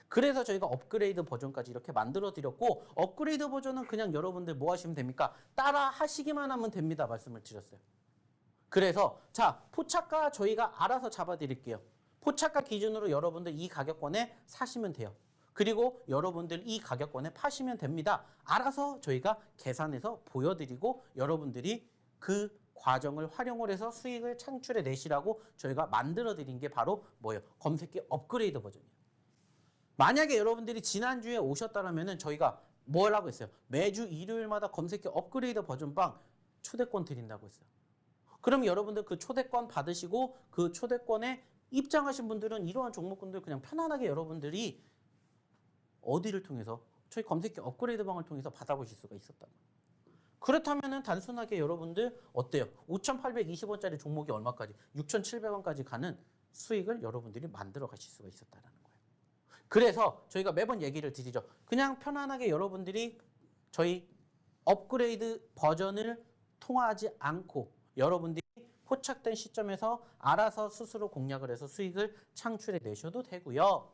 그래서 저희가 업그레이드 버전까지 이렇게 만들어 드렸고, 업그레이드 버전은 그냥 여러분들 뭐 하시면 됩니까? 따라 하시기만 하면 됩니다 말씀을 드렸어요. 그래서 자, 포착가 저희가 알아서 잡아 드릴게요. 포착가 기준으로 여러분들 이 가격권에 사시면 돼요. 그리고 여러분들 이 가격권에 파시면 됩니다. 알아서 저희가 계산해서 보여드리고 여러분들이 그 과정을 활용을 해서 수익을 창출해 내시라고 저희가 만들어 드린 게 바로 뭐예요? 검색기 업그레이드 버전이에요. 만약에 여러분들이 지난주에 오셨다면 저희가 뭐라고 했어요? 매주 일요일마다 검색기 업그레이드 버전방 초대권 드린다고 했어요. 그럼 여러분들 그 초대권 받으시고 그 초대권에 입장하신 분들은 이러한 종목군들 그냥 편안하게 여러분들이 어디를 통해서 저희 검색기 업그레이드 방을 통해서 받아보실 수가 있었다. 그렇다면은 단순하게 여러분들 어때요? 5,820원짜리 종목이 얼마까지? 6,700원까지 가는 수익을 여러분들이 만들어 가실 수가 있었다는 거예요. 그래서 저희가 매번 얘기를 드리죠. 그냥 편안하게 여러분들이 저희 업그레이드 버전을 통하지 않고 여러분들이 포착된 시점에서 알아서 스스로 공략을 해서 수익을 창출해 내셔도 되고요.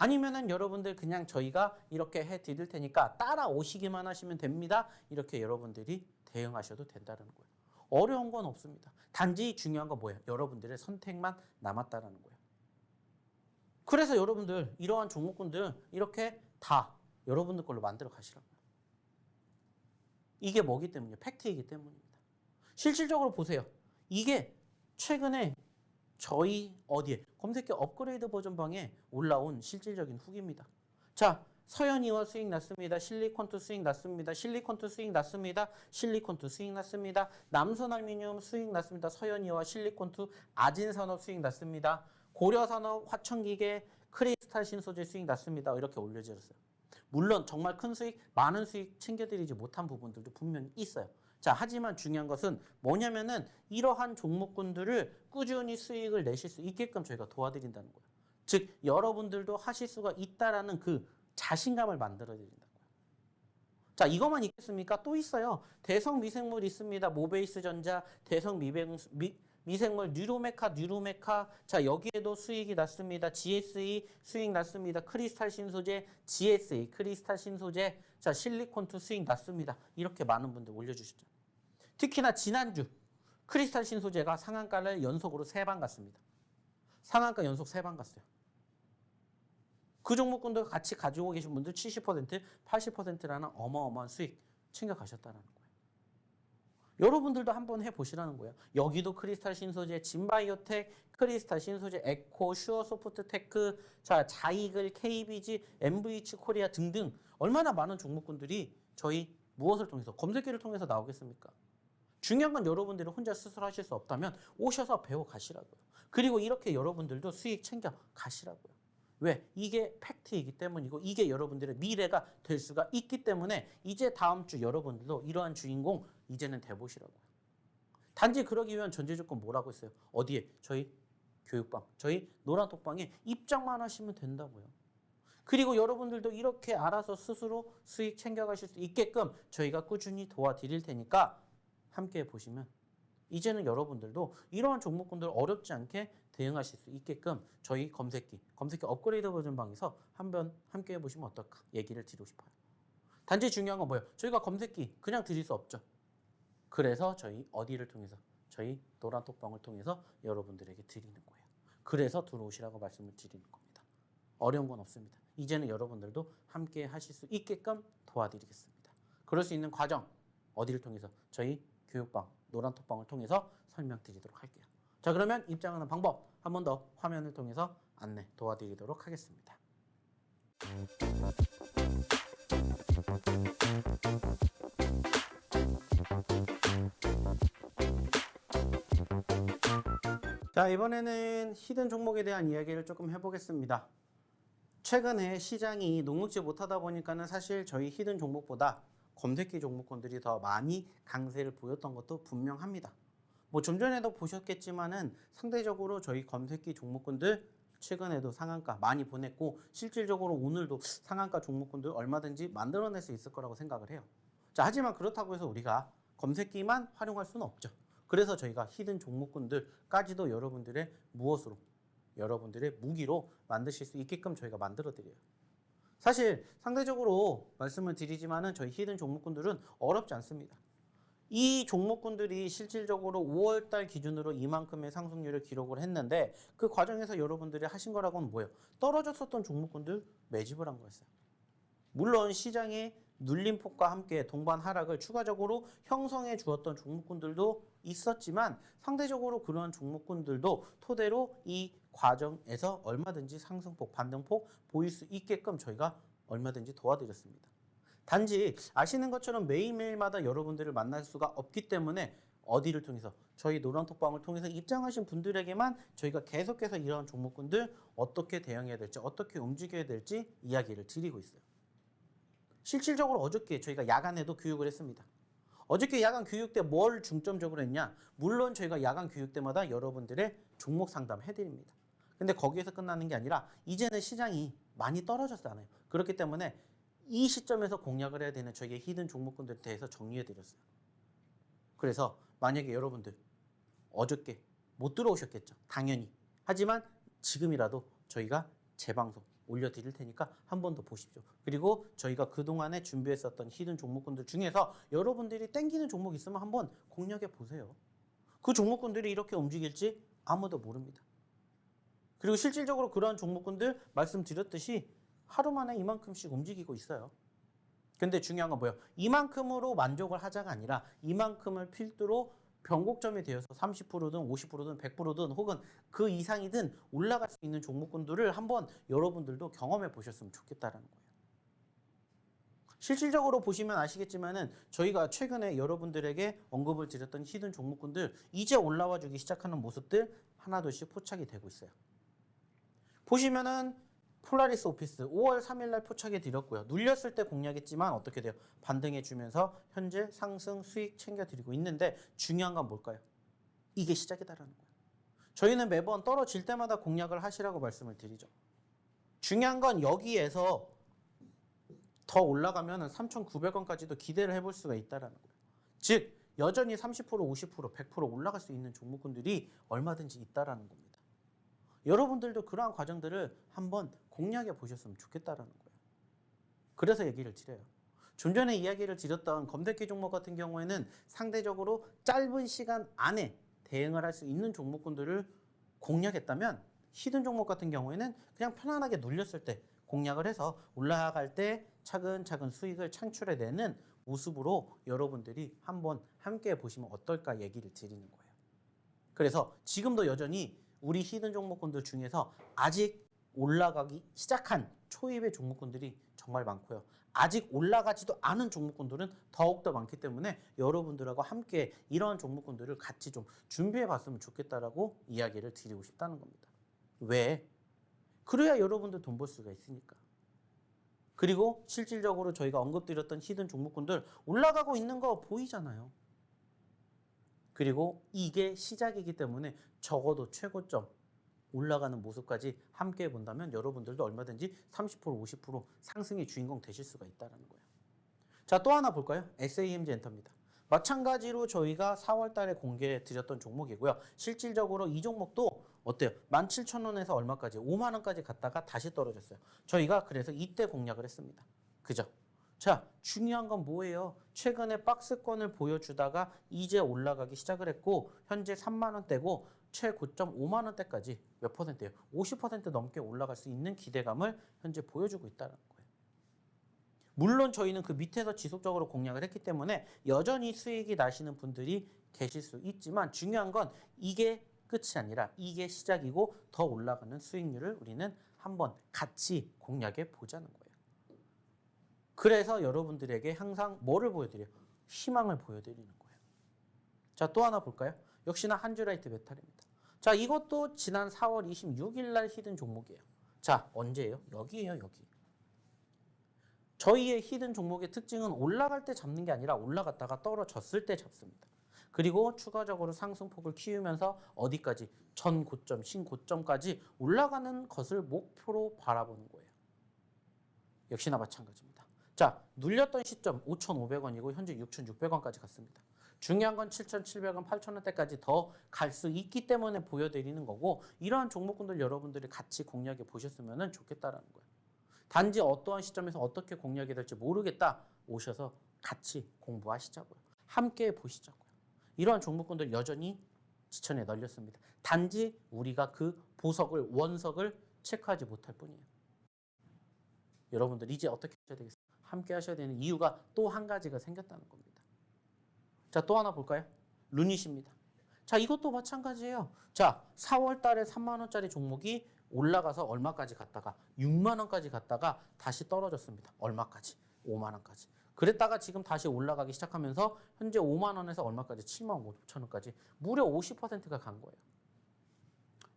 아니면은 여러분들 그냥 저희가 이렇게 해 드릴 테니까 따라오시기만 하시면 됩니다. 이렇게 여러분들이 대응하셔도 된다는 거예요. 어려운 건 없습니다. 단지 중요한 건 뭐예요? 여러분들의 선택만 남았다는 거예요. 그래서 여러분들 이러한 종목군들 이렇게 다 여러분들 걸로 만들어 가시라고요. 이게 뭐기 때문이에요? 팩트이기 때문입니다. 실질적으로 보세요. 이게 최근에 저희 어디에 검색기 업그레이드 버전 방에 올라온 실질적인 후기입니다. 자, 서현이와 수익 났습니다. 실리콘투 수익 났습니다. 실리콘투 수익 났습니다. 실리콘투 수익 났습니다. 남선알미늄 수익 났습니다. 서현이와 실리콘투 아진산업 수익 났습니다. 고려산업 화천기계 크리스탈 신소재 수익 났습니다. 이렇게 올려드렸어요. 물론 정말 큰 수익, 많은 수익 챙겨드리지 못한 부분들도 분명히 있어요. 자, 하지만 중요한 것은 뭐냐면은 이러한 종목군들을 꾸준히 수익을 내실 수 있게끔 저희가 도와드린다는 거예요. 즉, 여러분들도 하실 수가 있다라는 그 자신감을 만들어 드린다고요. 자, 이것만 있겠습니까? 또 있어요. 대성 미생물 있습니다. 모베이스 전자, 대성 미생물 뉴로메카. 자, 여기에도 수익이 났습니다. GSE 수익 났습니다. 크리스탈 신소재, GSE 크리스탈 신소재. 자, 실리콘투 수익 났습니다. 이렇게 많은 분들 올려주시죠. 특히나 지난주 크리스탈 신소재가 상한가를 연속으로 3번 갔습니다. 상한가 연속 3번 갔어요. 그 종목군들 같이 가지고 계신 분들 70%, 80%라는 어마어마한 수익 챙겨가셨다는 거예요. 여러분들도 한번 해보시라는 거예요. 여기도 크리스탈 신소재, 진바이오텍, 크리스탈 신소재, 에코, 슈어소프트테크, 자, 자이글, KBG, MVH 코리아 등등 얼마나 많은 종목군들이 저희 무엇을 통해서 검색기를 통해서 나오겠습니까? 중요한 건 여러분들이 혼자 스스로 하실 수 없다면 오셔서 배워 가시라고요. 그리고 이렇게 여러분들도 수익 챙겨 가시라고요. 왜? 이게 팩트이기 때문이고 이게 여러분들의 미래가 될 수가 있기 때문에 이제 다음 주 여러분들도 이러한 주인공 이제는 돼보시라고요. 단지 그러기 위한 전제 조건 뭐라고 했어요? 어디에? 저희 교육방, 저희 노란톡방에 입장만 하시면 된다고요. 그리고 여러분들도 이렇게 알아서 스스로 수익 챙겨가실 수 있게끔 저희가 꾸준히 도와드릴 테니까 함께 보시면 이제는 여러분들도 이러한 종목군들 어렵지 않게 대응하실 수 있게끔 저희 검색기 업그레이드 버전 방에서 한번 함께 해보시면 어떨까 얘기를 드리고 싶어요. 단지 중요한 건 뭐예요? 저희가 검색기 그냥 드릴 수 없죠. 그래서 저희 어디를 통해서? 저희 노란톡방을 통해서 여러분들에게 드리는 거예요. 그래서 들어오시라고 말씀을 드리는 겁니다. 어려운 건 없습니다. 이제는 여러분들도 함께 하실 수 있게끔 도와드리겠습니다. 그럴 수 있는 과정 어디를 통해서? 저희 교육방, 노란톡방을 통해서 설명드리도록 할게요. 자, 그러면 입장하는 방법 한 번 더 화면을 통해서 안내 도와드리도록 하겠습니다. 자, 이번에는 히든 종목에 대한 이야기를 조금 해보겠습니다. 최근에 시장이 녹록지 못하다 보니까는 사실 저희 히든 종목보다 검색기 종목군들이 더 많이 강세를 보였던 것도 분명합니다. 뭐 좀 전에도 보셨겠지만은 상대적으로 저희 검색기 종목군들 최근에도 상한가 많이 보냈고 실질적으로 오늘도 상한가 종목군들 얼마든지 만들어낼 수 있을 거라고 생각을 해요. 자, 하지만 그렇다고 해서 우리가 검색기만 활용할 수는 없죠. 그래서 저희가 히든 종목군들까지도 여러분들의 무엇으로 여러분들의 무기로 만드실 수 있게끔 저희가 만들어 드려요. 사실 상대적으로 말씀을 드리지만은 저희 히든 종목군들은 어렵지 않습니다. 이 종목군들이 실질적으로 5월달 기준으로 이만큼의 상승률을 기록을 했는데 그 과정에서 여러분들이 하신 거라고는 뭐예요? 떨어졌었던 종목군들 매집을 한 거였어요. 물론 시장의 눌림폭과 함께 동반 하락을 추가적으로 형성해 주었던 종목군들도 있었지만 상대적으로 그러한 종목군들도 토대로 이 과정에서 얼마든지 상승폭, 반등폭 보일 수 있게끔 저희가 얼마든지 도와드렸습니다. 단지 아시는 것처럼 매일매일마다 여러분들을 만날 수가 없기 때문에 어디를 통해서? 저희 노란톡방을 통해서 입장하신 분들에게만 저희가 계속해서 이러한 종목군들 어떻게 대응해야 될지, 어떻게 움직여야 될지 이야기를 드리고 있어요. 실질적으로 어저께 저희가 야간에도 교육을 했습니다. 어저께 야간 교육 때 뭘 중점적으로 했냐? 물론 저희가 야간 교육 때마다 여러분들의 종목 상담 해드립니다. 근데 거기에서 끝나는 게 아니라 이제는 시장이 많이 떨어졌잖아요. 그렇기 때문에 이 시점에서 공략을 해야 되는 저희의 히든 종목군들에 대해서 정리해드렸어요. 그래서 만약에 여러분들 어저께 못 들어오셨겠죠. 당연히. 하지만 지금이라도 저희가 재방송 올려드릴 테니까 한 번 더 보십시오. 그리고 저희가 그동안에 준비했었던 히든 종목군들 중에서 여러분들이 땡기는 종목 있으면 한번 공략해 보세요. 그 종목군들이 이렇게 움직일지 아무도 모릅니다. 그리고 실질적으로 그러한 종목군들 말씀드렸듯이 하루 만에 이만큼씩 움직이고 있어요. 근데 중요한 건 뭐예요? 이만큼으로 만족을 하자가 아니라 이만큼을 필두로 변곡점이 되어서 30%든 50%든 100%든 혹은 그 이상이든 올라갈 수 있는 종목군들을 한번 여러분들도 경험해 보셨으면 좋겠다라는 거예요. 실질적으로 보시면 아시겠지만은 저희가 최근에 여러분들에게 언급을 드렸던 히든 종목군들 이제 올라와 주기 시작하는 모습들 하나둘씩 포착이 되고 있어요. 보시면은 폴라리스 오피스 5월 3일 날 포착해 드렸고요. 눌렸을 때 공략했지만 어떻게 돼요? 반등해 주면서 현재 상승 수익 챙겨 드리고 있는데 중요한 건 뭘까요? 이게 시작이다라는 거예요. 저희는 매번 떨어질 때마다 공략을 하시라고 말씀을 드리죠. 중요한 건 여기에서 더 올라가면 3,900원까지도 기대를 해볼 수가 있다라는 거예요. 즉 여전히 30%, 50%, 100% 올라갈 수 있는 종목군들이 얼마든지 있다라는 겁니다. 여러분들도 그러한 과정들을 한번 공략해 보셨으면 좋겠다라는 거예요. 그래서 얘기를 드려요. 좀 전에 이야기를 드렸던 검색기 종목 같은 경우에는 상대적으로 짧은 시간 안에 대응을 할 수 있는 종목군들을 공략했다면 히든 종목 같은 경우에는 그냥 편안하게 눌렸을 때 공략을 해서 올라갈 때 차근차근 수익을 창출해내는 모습으로 여러분들이 한번 함께 보시면 어떨까 얘기를 드리는 거예요. 그래서 지금도 여전히 우리 히든 종목군들 중에서 아직 올라가기 시작한 초입의 종목군들이 정말 많고요. 아직 올라가지도 않은 종목군들은 더욱더 많기 때문에 여러분들하고 함께 이러한 종목군들을 같이 좀 준비해 봤으면 좋겠다라고 이야기를 드리고 싶다는 겁니다. 왜? 그래야 여러분들 돈 벌 수가 있으니까. 그리고 실질적으로 저희가 언급드렸던 히든 종목군들 올라가고 있는 거 보이잖아요. 그리고 이게 시작이기 때문에 적어도 최고점 올라가는 모습까지 함께 본다면 여러분들도 얼마든지 30% 50% 상승의 주인공 되실 수가 있다는 거예요. 자, 또 하나 볼까요? SAMG 엔터입니다. 마찬가지로 저희가 4월 달에 공개해 드렸던 종목이고요. 실질적으로 이 종목도 어때요? 17,000원에서 얼마까지? 5만 원까지 갔다가 다시 떨어졌어요. 저희가 그래서 이때 공략을 했습니다. 그죠? 자, 중요한 건 뭐예요? 최근에 박스권을 보여주다가 이제 올라가기 시작을 했고 현재 3만 원대고 최고점 5만 원대까지 몇 %예요? 50% 넘게 올라갈 수 있는 기대감을 현재 보여주고 있다는 거예요. 물론 저희는 그 밑에서 지속적으로 공략을 했기 때문에 여전히 수익이 나시는 분들이 계실 수 있지만 중요한 건 이게 끝이 아니라 이게 시작이고 더 올라가는 수익률을 우리는 한번 같이 공략해 보자는 거예요. 그래서 여러분들에게 항상 뭐를 보여드려요? 희망을 보여드리는 거예요. 자, 또 하나 볼까요? 역시나 한주라이트 메탈입니다. 자, 이것도 지난 4월 26일 날 히든 종목이에요. 자, 언제예요? 여기예요, 여기. 저희의 히든 종목의 특징은 올라갈 때 잡는 게 아니라 올라갔다가 떨어졌을 때 잡습니다. 그리고 추가적으로 상승폭을 키우면서 어디까지? 전 고점, 신고점까지 올라가는 것을 목표로 바라보는 거예요. 역시나 마찬가지입니다. 자, 눌렸던 시점 5,500원이고 현재 6,600원까지 갔습니다. 중요한 건 7,700원, 8,000원대까지 더 갈 수 있기 때문에 보여드리는 거고 이러한 종목군들 여러분들이 같이 공략해 보셨으면 좋겠다라는 거예요. 단지 어떠한 시점에서 어떻게 공략이 될지 모르겠다 오셔서 같이 공부하시자고요. 함께 보시자고요. 이러한 종목군들 여전히 지천에 널렸습니다. 단지 우리가 그 보석을 원석을 체크하지 못할 뿐이에요. 여러분들 이제 어떻게 하셔야 되겠어요? 함께 하셔야 되는 이유가 또 한 가지가 생겼다는 겁니다. 자, 또 하나 볼까요? 루닛입니다. 자, 이것도 마찬가지예요. 자, 4월 달에 3만 원짜리 종목이 올라가서 얼마까지 갔다가 6만 원까지 갔다가 다시 떨어졌습니다. 얼마까지? 5만 원까지. 그랬다가 지금 다시 올라가기 시작하면서 현재 5만 원에서 얼마까지? 7만 5천 원까지 무려 50%가 간 거예요.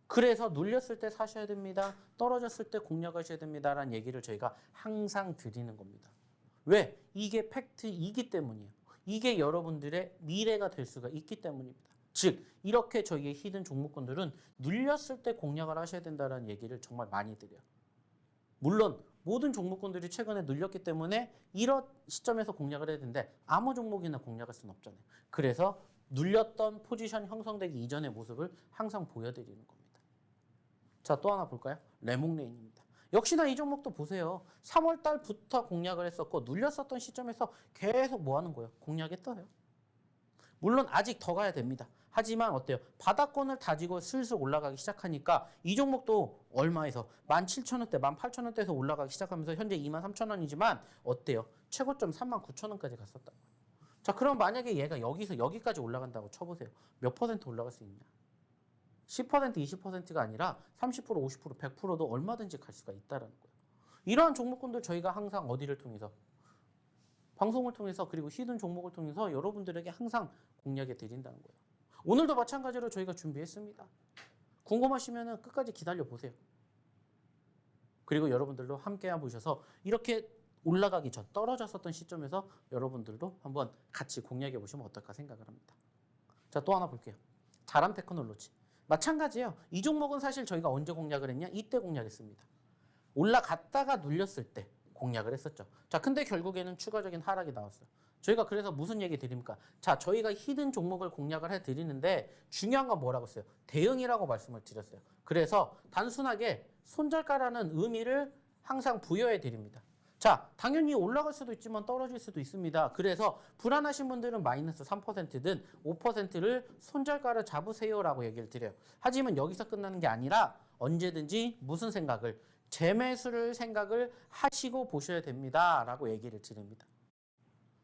그래서 눌렸을 때 사셔야 됩니다. 떨어졌을 때 공략하셔야 됩니다라는 얘기를 저희가 항상 드리는 겁니다. 왜? 이게 팩트이기 때문이에요. 이게 여러분들의 미래가 될 수가 있기 때문입니다. 즉 이렇게 저희의 히든 종목군들은 눌렸을 때 공략을 하셔야 된다는 얘기를 정말 많이 드려요. 물론 모든 종목군들이 최근에 눌렸기 때문에 이런 시점에서 공략을 해야 되는데 아무 종목이나 공략할 수는 없잖아요. 그래서 눌렸던 포지션 형성되기 이전의 모습을 항상 보여드리는 겁니다. 자, 또 하나 볼까요? 레몽레인입니다. 역시나 이 종목도 보세요. 3월 달부터 공략을 했었고 눌렸었던 시점에서 계속 뭐 하는 거예요? 공략했어요. 물론 아직 더 가야 됩니다. 하지만 어때요? 바닥권을 다지고 슬슬 올라가기 시작하니까 이 종목도 얼마에서 17,000원대, 18,000원대에서 올라가기 시작하면서 현재 23,000원이지만 어때요? 최고점 39,000원까지 갔었다고요. 자, 그럼 만약에 얘가 여기서 여기까지 올라간다고 쳐보세요. 몇 퍼센트 올라갈 수 있냐? 10%, 20%가 아니라 30%, 50%, 100%도 얼마든지 갈 수가 있다는 거예요. 이러한 종목군들 저희가 항상 어디를 통해서? 방송을 통해서 그리고 히든 종목을 통해서 여러분들에게 항상 공략해 드린다는 거예요. 오늘도 마찬가지로 저희가 준비했습니다. 궁금하시면 끝까지 기다려 보세요. 그리고 여러분들도 함께 보셔서 이렇게 올라가기 전 떨어졌었던 시점에서 여러분들도 한번 같이 공략해 보시면 어떨까 생각을 합니다. 자, 또 하나 볼게요. 자람 테크놀로지. 마찬가지예요. 이 종목은 사실 저희가 언제 공략을 했냐? 이때 공략했습니다. 올라갔다가 눌렸을 때 공략을 했었죠. 자, 근데 결국에는 추가적인 하락이 나왔어요. 저희가 그래서 무슨 얘기 드립니까? 자, 저희가 히든 종목을 공략을 해드리는데 중요한 건 뭐라고 했어요? 대응이라고 말씀을 드렸어요. 그래서 단순하게 손절가라는 의미를 항상 부여해 드립니다. 자, 당연히 올라갈 수도 있지만 떨어질 수도 있습니다. 그래서 불안하신 분들은 마이너스 3%든 5%를 손절가를 잡으세요라고 얘기를 드려요. 하지만 여기서 끝나는 게 아니라 언제든지 무슨 생각을 재매수를 생각을 하시고 보셔야 됩니다. 라고 얘기를 드립니다.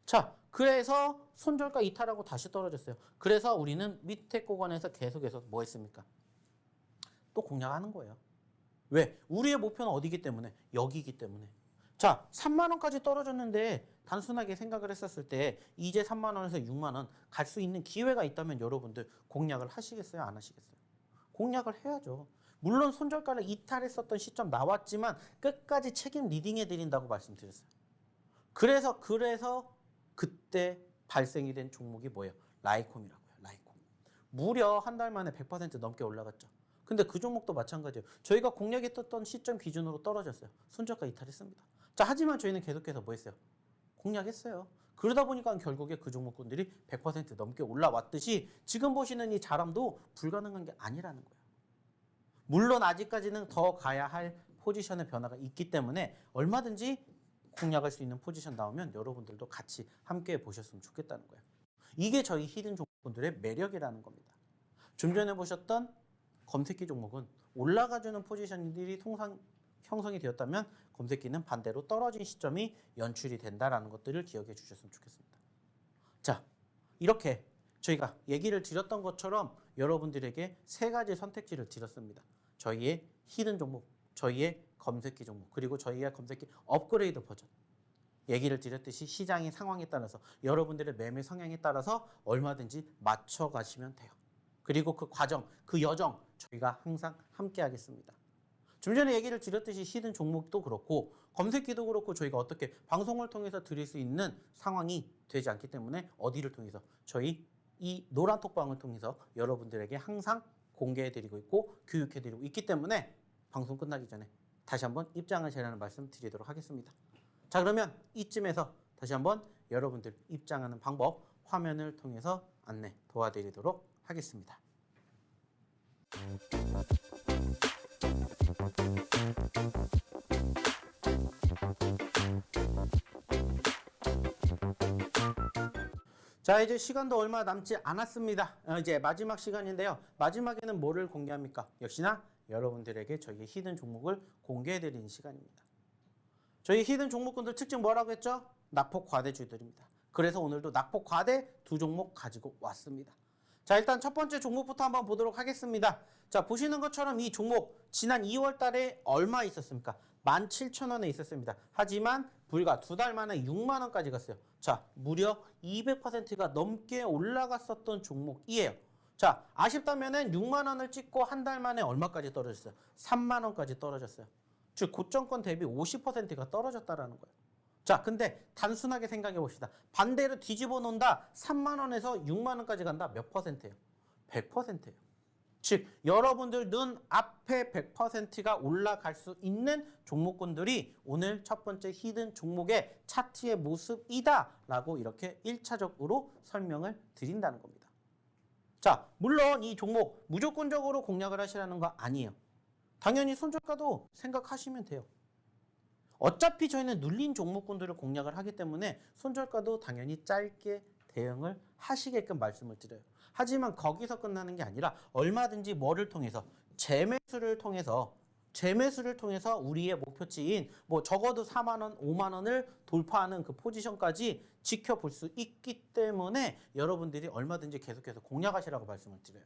자, 그래서 손절가 이탈하고 다시 떨어졌어요. 그래서 우리는 밑에 구간에서 계속해서 뭐 했습니까? 또 공략하는 거예요. 왜? 우리의 목표는 어디기 때문에? 여기이기 때문에. 자, 3만 원까지 떨어졌는데 단순하게 생각을 했었을 때 이제 3만 원에서 6만 원 갈 수 있는 기회가 있다면 여러분들 공략을 하시겠어요? 안 하시겠어요? 공략을 해야죠. 물론 손절가를 이탈했었던 시점 나왔지만 끝까지 책임 리딩해 드린다고 말씀드렸어요. 그래서 그때 발생이 된 종목이 뭐예요? 라이콤이라고요. 라이콤. 무려 한 달 만에 100% 넘게 올라갔죠. 근데 그 종목도 마찬가지예요. 저희가 공략했던 시점 기준으로 떨어졌어요. 손절가 이탈했습니다. 자, 하지만 저희는 계속해서 뭐 했어요? 공략했어요. 그러다 보니까 결국에 그 종목군들이 100% 넘게 올라왔듯이 지금 보시는 이 자람도 불가능한 게 아니라는 거예요. 물론 아직까지는 더 가야 할 포지션의 변화가 있기 때문에 얼마든지 공략할 수 있는 포지션 나오면 여러분들도 같이 함께 보셨으면 좋겠다는 거예요. 이게 저희 히든 종목군들의 매력이라는 겁니다. 좀 전에 보셨던 검색기 종목은 올라가주는 포지션들이 형성이 되었다면 검색기는 반대로 떨어진 시점이 연출이 된다는 것들을 기억해 주셨으면 좋겠습니다. 자, 이렇게 저희가 얘기를 드렸던 것처럼 여러분들에게 세 가지 선택지를 드렸습니다. 저희의 히든 종목, 저희의 검색기 종목, 그리고 저희의 검색기 업그레이드 버전. 얘기를 드렸듯이 시장의 상황에 따라서 여러분들의 매매 성향에 따라서 얼마든지 맞춰가시면 돼요. 그리고 그 과정, 그 여정 저희가 항상 함께 하겠습니다. 좀 전에 얘기를 드렸듯이 히든 종목도 그렇고 검색기도 그렇고 저희가 어떻게 방송을 통해서 드릴 수 있는 상황이 되지 않기 때문에 어디를 통해서 저희 이 노란 톡방을 통해서 여러분들에게 항상 공개해드리고 있고 교육해드리고 있기 때문에 방송 끝나기 전에 다시 한번 입장하시라는 말씀 드리도록 하겠습니다. 자, 그러면 이쯤에서 다시 한번 여러분들 입장하는 방법 화면을 통해서 안내 도와드리도록 하겠습니다. 자, 이제 시간도 얼마 남지 않았습니다. 이제 마지막 시간인데요. 마지막에는 뭐를 공개합니까? 역시나 여러분들에게 저희의 히든 종목을 공개해드리는 시간입니다. 저희 히든 종목군들 특징 뭐라고 했죠? 낙폭 과대주들입니다. 그래서 오늘도 낙폭 과대 두 종목 가지고 왔습니다. 자, 일단 첫 번째 종목부터 한번 보도록 하겠습니다. 자, 보시는 것처럼 이 종목 지난 2월 달에 얼마 있었습니까? 17,000원에 있었습니다. 하지만 불과 두 달 만에 6만 원까지 갔어요. 자, 무려 200%가 넘게 올라갔었던 종목이에요. 자, 아쉽다면은 6만 원을 찍고 한 달 만에 얼마까지 떨어졌어요? 3만 원까지 떨어졌어요. 즉 고점권 대비 50%가 떨어졌다라는 거예요. 자, 근데 단순하게 생각해 봅시다. 반대로 뒤집어 놓는다. 3만 원에서 6만 원까지 간다. 몇 퍼센트예요? 100%예요. 즉 여러분들 눈 앞에 100%가 올라갈 수 있는 종목군들이 오늘 첫 번째 히든 종목의 차트의 모습이다 라고 이렇게 1차적으로 설명을 드린다는 겁니다. 자, 물론 이 종목 무조건적으로 공략을 하시라는 거 아니에요. 당연히 손절가도 생각하시면 돼요. 어차피 저희는 눌린 종목군들을 공략을 하기 때문에 손절가도 당연히 짧게 대응을 하시게끔 말씀을 드려요. 하지만 거기서 끝나는 게 아니라 얼마든지 뭐를 통해서 재매수를 통해서 우리의 목표치인 뭐 적어도 4만 원, 5만 원을 돌파하는 그 포지션까지 지켜볼 수 있기 때문에 여러분들이 얼마든지 계속해서 공략하시라고 말씀을 드려요.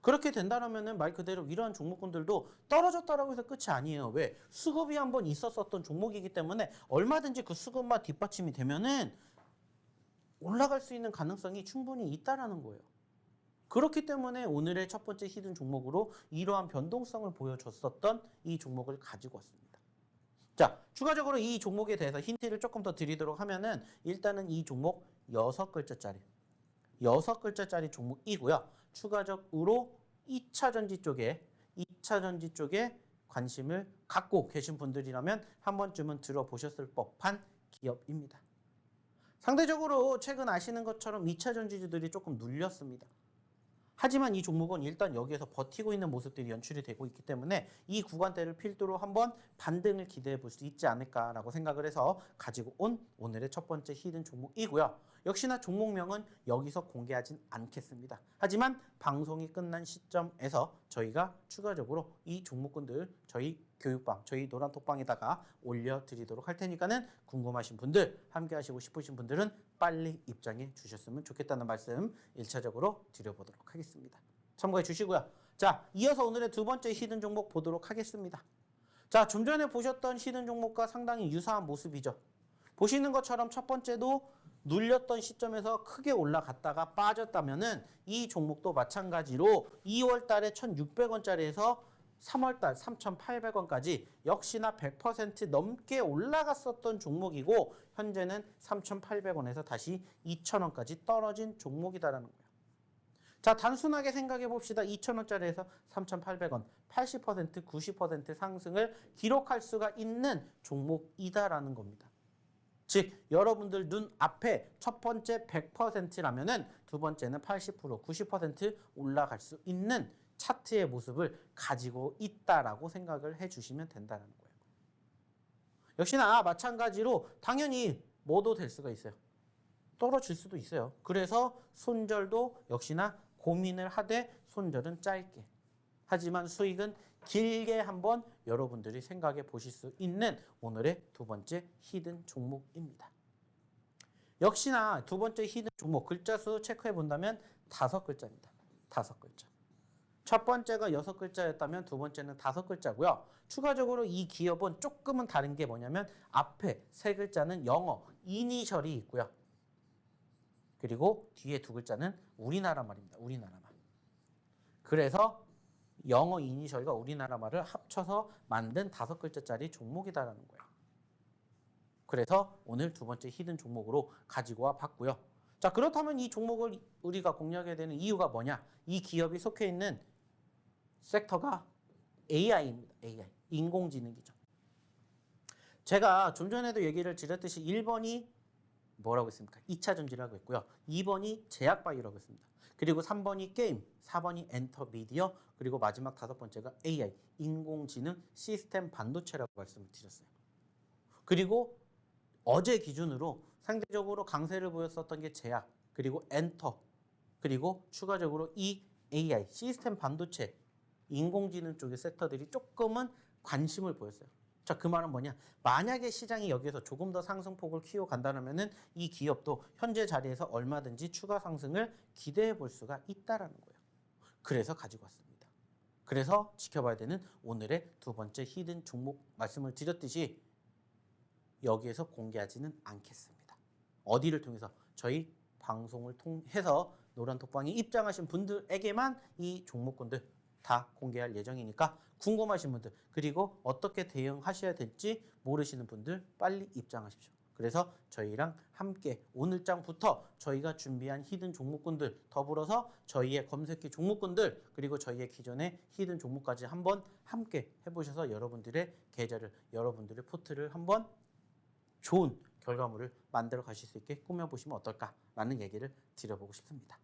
그렇게 된다면은 말 그대로 이러한 종목군들도 떨어졌다라고 해서 끝이 아니에요. 왜? 수급이 한번 있었던 종목이기 때문에 얼마든지 그 수급만 뒷받침이 되면은 올라갈 수 있는 가능성이 충분히 있다라는 거예요. 그렇기 때문에 오늘의 첫 번째 히든 종목으로 이러한 변동성을 보여줬었던 이 종목을 가지고 왔습니다. 자, 추가적으로 이 종목에 대해서 힌트를 조금 더 드리도록 하면은 일단은 이 종목 6글자짜리 종목이고요. 추가적으로 2차 전지 쪽에 관심을 갖고 계신 분들이라면 한 번쯤은 들어보셨을 법한 기업입니다. 상대적으로 최근 아시는 것처럼 2차 전지주들이 조금 눌렸습니다. 하지만 이 종목은 일단 여기에서 버티고 있는 모습들이 연출이 되고 있기 때문에 이 구간대를 필두로 한번 반등을 기대해 볼 수 있지 않을까라고 생각을 해서 가지고 온 오늘의 첫 번째 히든 종목이고요. 역시나 종목명은 여기서 공개하진 않겠습니다. 하지만 방송이 끝난 시점에서 저희가 추가적으로 이 종목군들 저희 교육방, 저희 노란톡방에다가 올려드리도록 할 테니까는 궁금하신 분들, 함께 하시고 싶으신 분들은 빨리 입장해 주셨으면 좋겠다는 말씀 1차적으로 드려보도록 하겠습니다. 참고해 주시고요. 자, 이어서 오늘의 두 번째 히든 종목 보도록 하겠습니다. 자, 좀 전에 보셨던 히든 종목과 상당히 유사한 모습이죠. 보시는 것처럼 첫 번째도 눌렸던 시점에서 크게 올라갔다가 빠졌다면은 이 종목도 마찬가지로 2월 달에 1,600원짜리에서 3월 달 3,800원까지 역시나 100% 넘게 올라갔었던 종목이고 현재는 3,800원에서 다시 2,000원까지 떨어진 종목이다라는 거예요. 자, 단순하게 생각해 봅시다. 2,000원짜리에서 3,800원, 80%, 90% 상승을 기록할 수가 있는 종목이다라는 겁니다. 즉, 여러분들 눈앞에 첫 번째 100%라면은 두 번째는 80%, 90% 올라갈 수 있는 차트의 모습을 가지고 있다라고 생각을 해주시면 된다는 거예요. 역시나 마찬가지로 당연히 뭐도 될 수가 있어요. 떨어질 수도 있어요. 그래서 손절도 역시나 고민을 하되 손절은 짧게. 하지만 수익은 길게 한번 여러분들이 생각해 보실 수 있는 오늘의 두 번째 히든 종목입니다. 역시나 두 번째 히든 종목 글자 수 체크해 본다면 5글자입니다. 5글자. 첫 번째가 6글자였다면 두 번째는 5글자고요. 추가적으로 이 기업은 조금은 다른 게 뭐냐면 앞에 3글자는 영어, 이니셜이 있고요. 그리고 뒤에 2글자는 우리나라 말입니다. 우리나라 말. 그래서 영어 이니셜과 우리나라 말을 합쳐서 만든 5글자짜리 종목이다라는 거예요. 그래서 오늘 두 번째 히든 종목으로 가지고 와 봤고요. 자, 그렇다면 이 종목을 우리가 공략해야 되는 이유가 뭐냐? 이 기업이 속해 있는 섹터가 AI입니다. AI. 인공지능이죠. 제가 좀 전에도 얘기를 드렸듯이 1번이 뭐라고 했습니까? 2차 전지라고 했고요. 2번이 제약바이오라고 했습니다. 그리고 3번이 게임, 4번이 엔터 미디어, 그리고 마지막 5번째가 AI, 인공지능 시스템 반도체라고 말씀을 드렸어요. 그리고 어제 기준으로 상대적으로 강세를 보였었던 게 제약, 그리고 엔터, 그리고 추가적으로 이 AI, 시스템 반도체, 인공지능 쪽의 섹터들이 조금은 관심을 보였어요. 자, 그 말은 뭐냐? 만약에 시장이 여기에서 조금 더 상승폭을 키워간다면은 이 기업도 현재 자리에서 얼마든지 추가 상승을 기대해 볼 수가 있다라는 거예요. 그래서 가지고 왔습니다. 그래서 지켜봐야 되는 오늘의 두 번째 히든 종목 말씀을 드렸듯이 여기에서 공개하지는 않겠습니다. 어디를 통해서? 저희 방송을 통해서 노란톡방에 입장하신 분들에게만 이 종목군들 다 공개할 예정이니까 궁금하신 분들 그리고 어떻게 대응하셔야 될지 모르시는 분들 빨리 입장하십시오. 그래서 저희랑 함께 오늘장부터 저희가 준비한 히든 종목군들 더불어서 저희의 검색기 종목군들 그리고 저희의 기존의 히든 종목까지 한번 함께 해보셔서 여러분들의 계좌를 여러분들의 포트를 한번 좋은 결과물을 만들어 가실 수 있게 꾸며보시면 어떨까라는 얘기를 드려보고 싶습니다.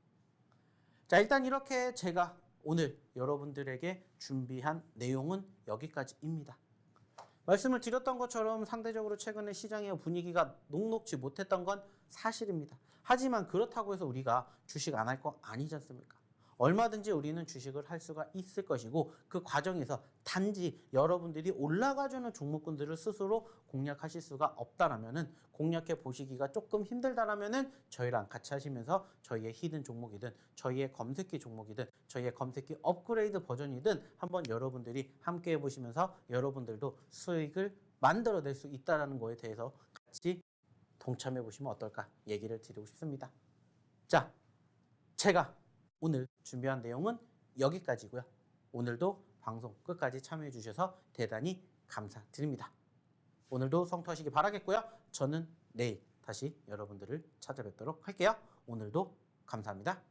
자, 일단 이렇게 제가 오늘 여러분들에게 준비한 내용은 여기까지입니다. 말씀을 드렸던 것처럼 상대적으로 최근에 시장의 분위기가 녹록지 못했던 건 사실입니다. 하지만 그렇다고 해서 우리가 주식 안 할 거 아니지 않습니까? 얼마든지 우리는 주식을 할 수가 있을 것이고 그 과정에서 단지 여러분들이 올라가주는 종목군들을 스스로 공략하실 수가 없다라면은 공략해 보시기가 조금 힘들다라면은 저희랑 같이 하시면서 저희의 히든 종목이든 저희의 검색기 종목이든 저희의 검색기 업그레이드 버전이든 한번 여러분들이 함께 해보시면서 여러분들도 수익을 만들어낼 수 있다는 거에 대해서 같이 동참해 보시면 어떨까 얘기를 드리고 싶습니다. 자, 제가 오늘 준비한 내용은 여기까지고요. 오늘도 방송 끝까지 참여해 주셔서 대단히 감사드립니다. 오늘도 성투하시기 바라겠고요. 저는 내일 다시 여러분들을 찾아뵙도록 할게요. 오늘도 감사합니다.